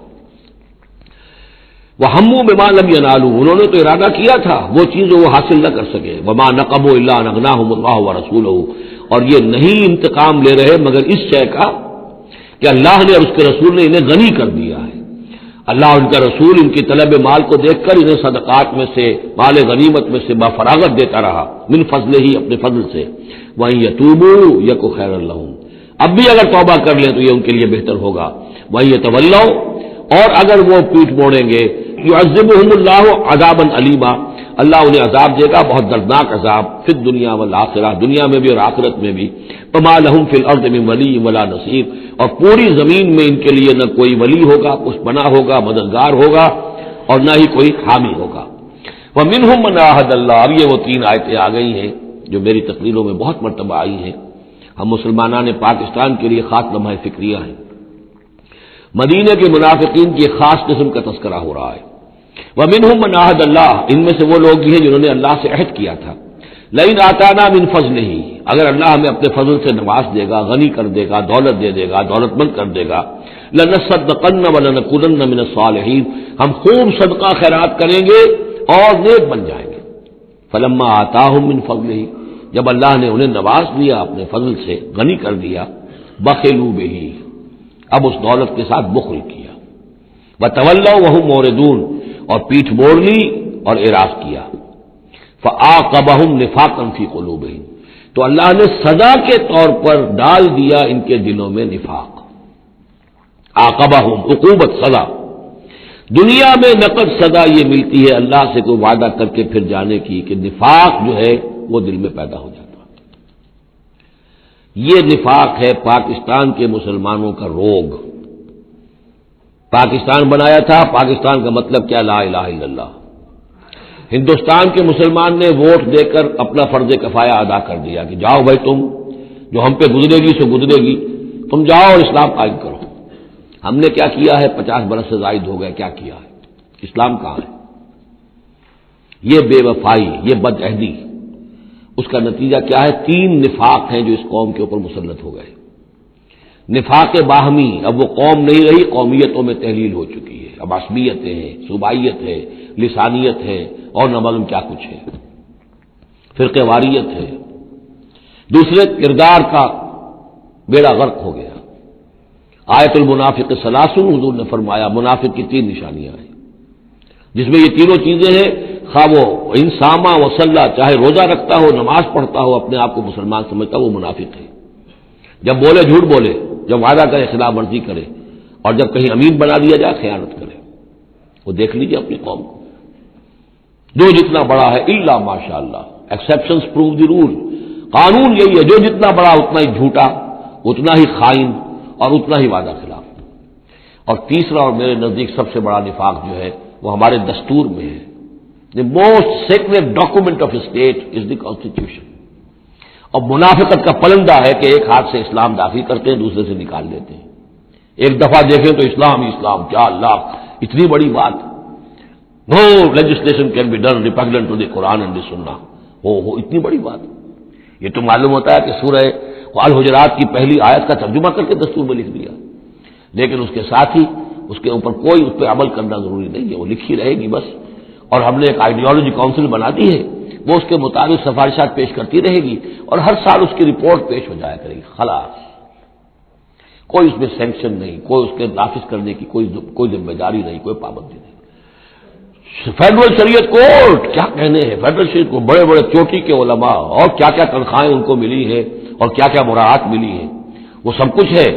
وَهَمُّوا بِمَا لَمْ يَنَالُوا، انہوں نے تو ارادہ کیا تھا وہ چیز وہ حاصل نہ کر سکے۔ وَمَا نَقَمُوا إِلَّا أَنْ أَغْنَاهُمُ اللَّهُ وَرَسُولُهُ، اور یہ نہیں انتقام لے رہے مگر اس شے کا کہ اللہ نے اور اس کے رسول نے انہیں غنی کر دیا ہے۔ اللہ اور ان کا رسول ان کی طلب مال کو دیکھ کر انہیں صدقات میں سے، مال غنیمت میں سے بفراغت دیتا رہا، من فضلہ ہی، اپنے فضل سے۔ وَإِن يَتُوبُوا يَكُ خَيْرًا لَّهُمْ، اب بھی اگر توبہ کر لیں تو یہ ان کے لیے بہتر ہوگا۔ وَإِن يَتَوَلَّوْا، اور اگر وہ پیٹھ موڑیں گے، يُعَذِّبُهُمُ اللَّهُ عَذَابًا أَلِيمًا، اللہ انہیں عذاب دے گا، بہت دردناک عذاب، فی الدنیا والآخرہ، دنیا میں بھی اور آخرت میں بھی، وما لہم فی الارض من ولی ولا نصیر، اور پوری زمین میں ان کے لیے نہ کوئی ولی ہوگا، پشپنا ہوگا، مددگار ہوگا، اور نہ ہی کوئی حامی ہوگا۔ ومنہم من عاہد اللہ، اب یہ وہ 3 آیتیں آ گئی ہیں جو میری تقریروں میں بہت مرتبہ آئی ہیں، ہم مسلمانان پاکستان کے لیے خاص لمحہ فکریہ ہیں۔ مدینے کے منافقین کی ایک خاص قسم کا تذکرہ ہو رہا ہے۔ ومنہم من عاہد اللہ، ان میں سے وہ لوگ بھی ہیں جنہوں نے اللہ سے عہد کیا تھا، لئن آتانا من فضلہ، اگر اللہ ہمیں اپنے فضل سے نواز دے گا، غنی کر دے گا، دولت دے دے گا، دولت مند کر دے گا، لنصدقن ولنکونن من الصالحین، ہم خوب صدقہ خیرات کریں گے اور نیک بن جائیں گے۔ فلما آتاہم من فضلہ، جب اللہ نے انہیں نواز دیا اپنے فضل سے، غنی کر دیا، بخلوا بہ، اب اس دولت کے ساتھ بخل کیا، وتولوا وہم موردون، اور پیٹھ موڑ لی اور اعراض کیا، فعاقبہم نفاقا فی قلوبہم، تو اللہ نے سزا کے طور پر ڈال دیا ان کے دلوں میں نفاق۔ عاقبہم، عقوبت، سزا۔ دنیا میں نقد سزا یہ ملتی ہے اللہ سے کوئی وعدہ کر کے پھر جانے کی کہ نفاق جو ہے وہ دل میں پیدا ہو جاتا ہے۔ یہ نفاق ہے پاکستان کے مسلمانوں کا روگ۔ پاکستان بنایا تھا، پاکستان کا مطلب کیا؟ لا الہ الا اللہ۔ ہندوستان کے مسلمان نے ووٹ دے کر اپنا فرض کفایہ ادا کر دیا کہ جاؤ بھائی، تم جو ہم پہ گزرے گی سو گزرے گی، تم جاؤ اور اسلام قائم کرو۔ ہم نے کیا کیا ہے؟ 50 برس سے زائد ہو گئے، کیا کیا ہے؟ اسلام کہاں ہے؟ یہ بے وفائی، یہ بد عہدی، اس کا نتیجہ کیا ہے؟ 3 نفاق ہیں جو اس قوم کے اوپر مسلط ہو گئے۔ نفاق باہمی، اب وہ قوم نہیں رہی، قومیتوں میں تحلیل ہو چکی ہے، اب عصبیتیں ہیں، صوبائیت ہے، لسانیت ہے، اور نہ معلوم کیا کچھ ہے، فرقہ واریت ہے۔ دوسرے، کردار کا بیڑا غرق ہو گیا۔ آیت المنافق ثلاث، حضور نے فرمایا منافق کی 3 نشانیاں ہیں، جس میں یہ تینوں چیزیں ہیں، خواہ وہ انسامہ وصلہ، چاہے روزہ رکھتا ہو، نماز پڑھتا ہو، اپنے آپ کو مسلمان سمجھتا ہو، وہ منافق ہے۔ جب بولے جھوٹ بولے، جب وعدہ کرے خلاف ورزی کرے، اور جب کہیں امین بنا دیا جائے خیانت کرے۔ وہ دیکھ لیجیے اپنی قوم کو، جو جتنا بڑا ہے الا ماشاء اللہ، ایکسیپشنز پروو دی رول، قانون یہی ہے، جو جتنا بڑا اتنا ہی جھوٹا، اتنا ہی خائن، اور اتنا ہی وعدہ خلاف۔ اور تیسرا اور میرے نزدیک سب سے بڑا نفاق جو ہے وہ ہمارے دستور میں ہے۔ The most secret document of state is the constitution. اور منافقت کا پلندہ ہے کہ ایک ہاتھ سے اسلام داخل کرتے ہیں، دوسرے سے نکال لیتے ہیں۔ ایک دفعہ دیکھیں تو اسلام ہی اسلام، کیا اللہ، اتنی بڑی بات۔ No legislation can be done repugnant to the Quran and the Sunnah, ہو اتنی بڑی بات۔ یہ تو معلوم ہوتا ہے کہ سورہ الحجرات کی پہلی آیت کا ترجمہ کر کے دستور میں لکھ دیا، لیکن اس کے ساتھ ہی اس کے اوپر کوئی اس پہ عمل کرنا ضروری نہیں ہے، وہ لکھی رہے گی بس۔ اور ہم نے ایک آئیڈیالوجی کاؤنسل بنا دی ہے، وہ اس کے مطابق سفارشات پیش کرتی رہے گی، اور ہر سال اس کی رپورٹ پیش ہو جایا کرے گی، خلاص۔ کوئی اس میں سینکشن نہیں، کوئی اس کے نافذ کرنے کی کوئی ذمہ داری نہیں، کوئی پابندی نہیں۔ فیڈرل شریعت کورٹ، کیا کہنے ہیں فیڈرل شریعت کو، بڑے بڑے چوٹی کے علماء، اور کیا کیا تنخواہیں ان کو ملی ہیں، اور کیا کیا مراعات ملی ہیں، وہ سب کچھ ہے،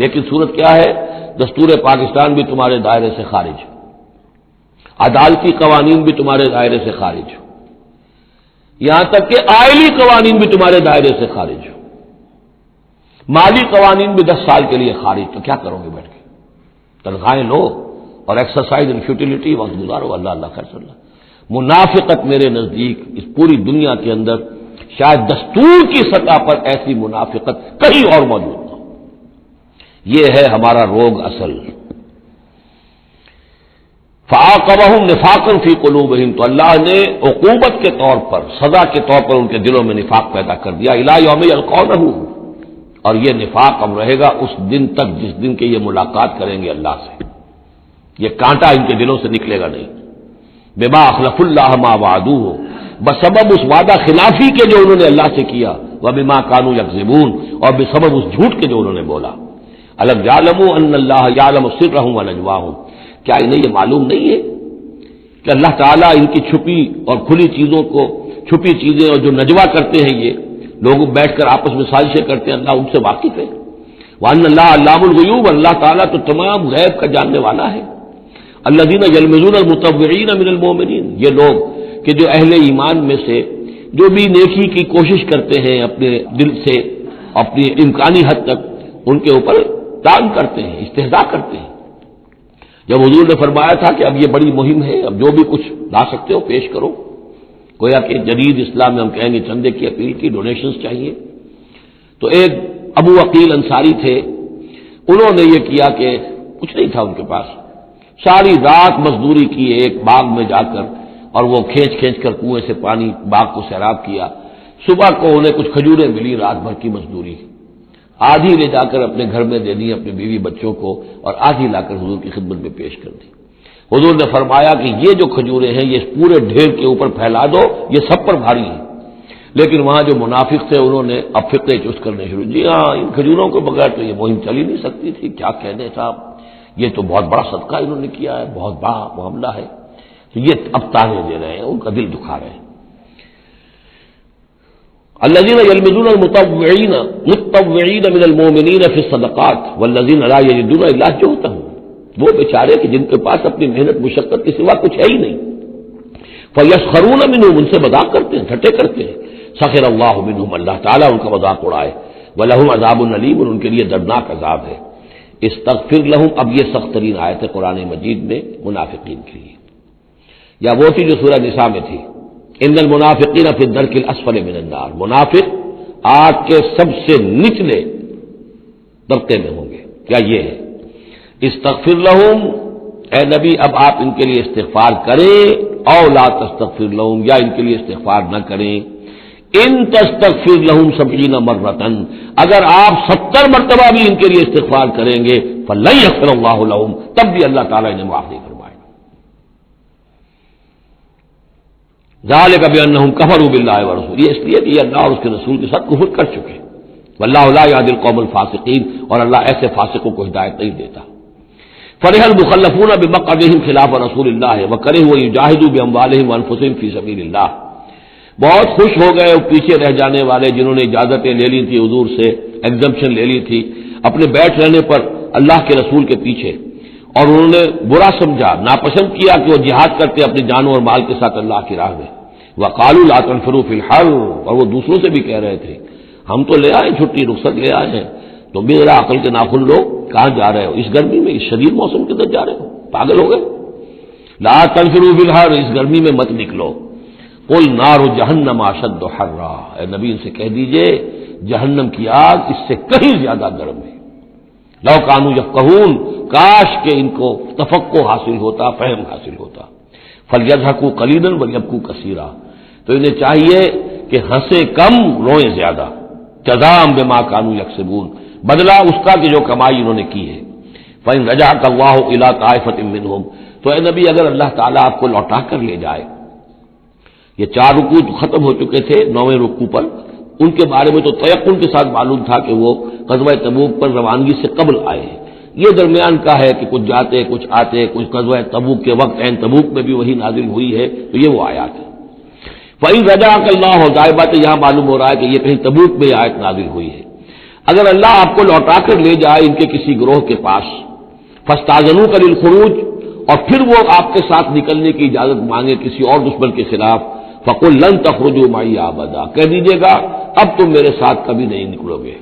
لیکن صورت کیا ہے؟ دستور پاکستان بھی تمہارے دائرے سے خارج، عدالتی قوانین بھی تمہارے دائرے سے خارج، یہاں تک کہ آئلی قوانین بھی تمہارے دائرے سے خارج، مالی قوانین بھی 10 سال کے لیے خارج۔ تو کیا کرو گے بیٹھ کے؟ تنخواہیں لو اور ایکسرسائز ان فیوٹیلیٹی وقت گزارو، اللہ اللہ خیر صلی اللہ۔ منافقت میرے نزدیک اس پوری دنیا کے اندر شاید دستور کی سطح پر ایسی منافقت کہیں اور موجود نہ ہو۔ یہ ہے ہمارا روگ اصل۔ فعاقبہم نفاقا فی قلوبہم، تو اللہ نے عقوبت کے طور پر، سزا کے طور پر ان کے دلوں میں نفاق پیدا کر دیا، الی یوم یلقونہ، اور یہ نفاق اب رہے گا اس دن تک جس دن کے یہ ملاقات کریں گے اللہ سے۔ یہ کانٹا ان کے دلوں سے نکلے گا نہیں۔ بما اخلف اللہ ما وعدوہ، بسبب اس وعدہ خلافی کے جو انہوں نے اللہ سے کیا، وبما کانوا یکذبون، اور بسبب اس جھوٹ کے جو انہوں نے بولا۔ الم یعلموا ان اللہ یعلم سرهم ونجواهم، کیا انہیں یہ معلوم نہیں ہے کہ اللہ تعالیٰ ان کی چھپی اور کھلی چیزوں کو، چھپی چیزیں اور جو نجوا کرتے ہیں، یہ لوگ بیٹھ کر آپس میں سازشیں کرتے ہیں، اللہ ان سے واقف ہے۔ وان اللہ علام الغیوب، اللہ تعالیٰ تو تمام غیب کا جاننے والا ہے۔ الذین یلمزون المتطوعین من المؤمنین، یہ لوگ کہ جو اہل ایمان میں سے جو بھی نیکی کی کوشش کرتے ہیں اپنے دل سے اپنی امکانی حد تک ان کے اوپر طعن کرتے ہیں، استہزاء کرتے ہیں۔ جب حضور نے فرمایا تھا کہ اب یہ بڑی مہم ہے، اب جو بھی کچھ لا سکتے ہو پیش کرو، گویا کہ جدید اسلام میں ہم کہیں گے چندے کی اپیل کی، ڈونیشنز چاہیے، تو ایک ابو عقیل انصاری تھے، انہوں نے یہ کیا کہ کچھ نہیں تھا ان کے پاس، ساری رات مزدوری کی ایک باغ میں جا کر، اور وہ کھینچ کھینچ کر کنویں سے پانی باغ کو سیراب کیا۔ صبح کو انہیں کچھ کھجوریں ملی، رات بھر کی مزدوری، آدھی لے جا کر اپنے گھر میں دے دی اپنی بیوی بچوں کو، اور آدھی لا کر حضور کی خدمت میں پیش کر دی۔ حضور نے فرمایا کہ یہ جو کھجوریں ہیں یہ پورے ڈھیر کے اوپر پھیلا دو، یہ سب پر بھاری ہیں۔ لیکن وہاں جو منافق تھے انہوں نے اب فقے چست کرنے شروع، جی ہاں ان کھجوروں کے بغیر تو یہ مہم چل ہی نہیں سکتی تھی، کیا کہنے صاحب، یہ تو بہت بڑا صدقہ انہوں نے کیا ہے، بہت بڑا معاملہ ہے۔ تو یہ اب تانے دے رہے ہیں، ان کا دل دکھا رہے ہیں۔ الذين يلمزون المتطوعين من المؤمنين في الصدقات والذين لا يجدون الا جهدهم، وہ بیچارے کہ جن کے پاس اپنی محنت مشقت کے سوا کچھ ہے ہی نہیں، فیسخرون منهم، ان سے مذاق کرتے ہیں، ٹھٹے کرتے ہیں، سخر اللہ منهم، اللہ تعالیٰ ان کا مذاق اڑائے، ولہم عذاب علیم، اور ان کے لیے دردناک عذاب ہے۔ استغفر لہم، اب یہ سخت ترین آیت ہے قرآن مجید میں منافقین کے لیے، یا وہ تھی جو سورہ نساء میں تھی، ان المنافقین فی الدرک الاسفل من النار، منافق آگ کے سب سے نچلے طبقے میں ہوں گے، کیا یہ ہے؟ استغفر لہم، اے نبی اب آپ ان کے لیے استغفار کریں، او لا تستغفر لہم، یا ان کے لیے استغفار نہ کریں، ان تستغفر لہم 70 مرتن، اگر آپ 70 مرتبہ بھی ان کے لیے استغفار کریں گے، فلن یغفر اللہ لہم، تب بھی اللہ تعالیٰ انہیں معاف نہیں فرمائے گا۔ ذالک بانہم کفروا باللہ ورسولہ، یہ اس لیے کہ یہ اللہ اور اس کے رسول کے ساتھ کفر کر چکے، واللہ لا یہدی القوم الفاسقین، اور اللہ ایسے فاسقوں کو ہدایت نہیں دیتا۔ فرح المخلفون بمقعدہم خلاف رسول اللہ وکرہوا ان یجاہدوا باموالہم وانفسہم فی سبیل اللہ، بہت خوش ہو گئے وہ پیچھے رہ جانے والے جنہوں نے اجازتیں لے لی تھی حضور سے، ایگزمپشن لے لی تھی اپنے بیٹھ رہنے پر اللہ کے رسول کے پیچھے، اور انہوں نے برا سمجھا، ناپسند کیا کہ وہ جہاد کرتے اپنی جانوں اور مال کے ساتھ اللہ کی راہ میں۔ وقالوا لا تنفروا فی الحر، اور وہ دوسروں سے بھی کہہ رہے تھے ہم تو لے آئے چھٹی، رخصت لے آئے ہیں، تم بھی ذرا عقل کے ناخن لو، کہاں جا رہے ہو اس گرمی میں، اس شدید موسم کے اندر جا رہے ہو، پاگل ہو گئے؟ لا تنفروا فی الحر، اس گرمی میں مت نکلو۔ قل نار جہنم اشد حرا، اے نبی ان سے کہہ دیجئے جہنم کی آگ اس سے کہیں زیادہ گرم ہے۔ لو کانوا یفقہون، کاش کہ ان کو تفقہ حاصل ہوتا، فہم حاصل ہوتا۔ فلیضحکوا قلیلا ولیبکوا کثیرا، تو انہیں چاہیے کہ ہنسے کم روئیں زیادہ، جزاء بما کانوا یکسبون، بدلہ اس کا کہ جو کمائی انہوں نے کی ہے۔ فإن رجعك الله إلى طائفة منهم، تو اے نبی اگر اللہ تعالیٰ آپ کو لوٹا کر لے جائے، یہ 4 رکوع ختم ہو چکے تھے، 9ویں رکوع پر ان کے بارے میں تو تیقن کے ساتھ معلوم تھا کہ وہ غزوہ تبوک پر روانگی سے قبل آئے ہیں، یہ درمیان کا ہے کہ کچھ جاتے کچھ آتے، کچھ غزوہ تبوک کے وقت عین تبوک میں بھی وہی نازل ہوئی ہے، تو یہ وہ آیات ہے۔ فإن رجعك الله، ظاہر بات ہے یہاں معلوم ہو رہا ہے کہ یہ کہیں تبوک میں آیت نازل ہوئی ہے۔ اگر اللہ آپ کو لوٹا کر لے جائے ان کے کسی گروہ کے پاس، فاستأذنوك للخروج، اور پھر وہ آپ کے ساتھ نکلنے کی اجازت مانگے کسی اور دشمن کے خلاف، فقل لن تخرجوا معي ابدا، کہہ دیجیے گا اب تم میرے ساتھ کبھی نہیں نکلو گے،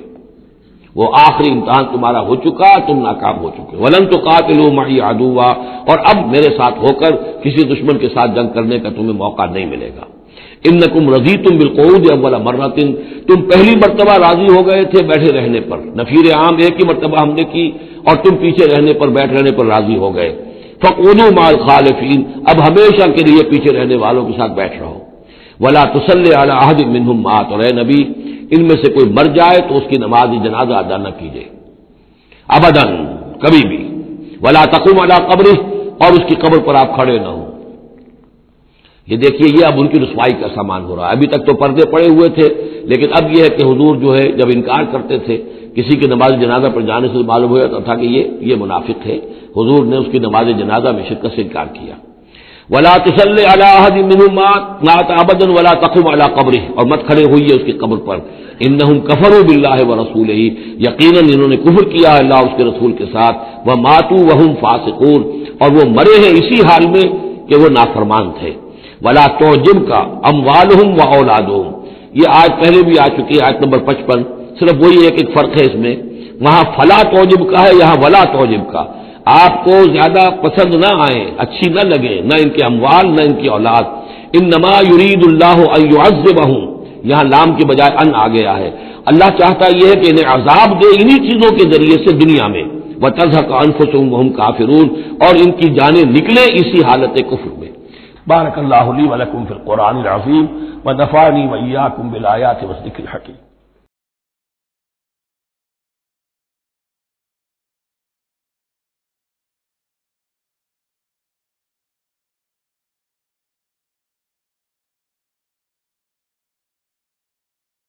وہ آخری امتحان تمہارا ہو چکا، تم ناکام ہو چکے۔ ولن تقاتلوا معي عدوا، اور اب میرے ساتھ ہو کر کسی دشمن کے ساتھ جنگ کرنے کا تمہیں موقع نہیں ملے گا۔ انکم رضیتم بالقعود اول مرۃ، تم پہلی مرتبہ راضی ہو گئے تھے بیٹھے رہنے پر، نفیر عام ایک ہی مرتبہ ہم نے کی، اور تم پیچھے رہنے پر بیٹھ رہنے پر راضی ہو گئے۔ فقعدوا مع الخالفین، اب ہمیشہ کے لیے پیچھے رہنے والوں کے ساتھ بیٹھ رہو۔ ولا تصلی علی احد منهم مات، اور اے نبی ان میں سے کوئی مر جائے تو اس کی نماز جنازہ ادا نہ کیجیے ابداً، کبھی بھی۔ ولا تقم علی قبرہ، اور اس کی قبر پر آپ کھڑے نہ ہوں۔ یہ دیکھیے یہ اب ان کی رسوائی کا سامان ہو رہا ہے، ابھی تک تو پردے پڑے ہوئے تھے، لیکن اب یہ ہے کہ حضور جو ہے جب انکار کرتے تھے کسی کی نماز جنازہ پر جانے سے معلوم ہو جاتا تھا کہ یہ منافق ہے، حضور نے اس کی نماز جنازہ میں شرکت سے انکار کیا۔ ولا تصلی علی احد منهم مات ابدا ولا تقم علی قبرہ، اور مت کھڑے ہوئیے اس کی قبر پر۔ انہم کفروا باللہ ورسولہ، یقیناً انہوں نے کفر کیا اللہ اور اس کے رسول کے ساتھ، وماتوا وهم فاسقون، اور وہ مرے ہیں اسی حال میں کہ وہ نافرمان تھے۔ ولا تعجب کا اموالہم و اولادہم، یہ آج پہلے بھی آ چکی ہے، آیت نمبر 55، صرف وہی ایک فرق ہے اس میں، وہاں فلا تعجب کا ہے، یہاں ولا تعجب کا، آپ کو زیادہ پسند نہ آئے، اچھی نہ لگے، نہ ان کے اموال نہ ان کی اولاد، انما یرید اللہ ان یعذبہم، یہاں لام کے بجائے ان آ گیا ہے، اللہ چاہتا یہ ہے کہ انہیں عذاب دے انہی چیزوں کے ذریعے سے دنیا میں، وتزهق انفسهم وهم کافرون، اور ان کی جانیں نکلیں اسی حالت کفر میں۔ بارک اللہ لی ولکم فی القرآن العظیم ونفعنی وإیاکم بالآیات والذکر الحکیم۔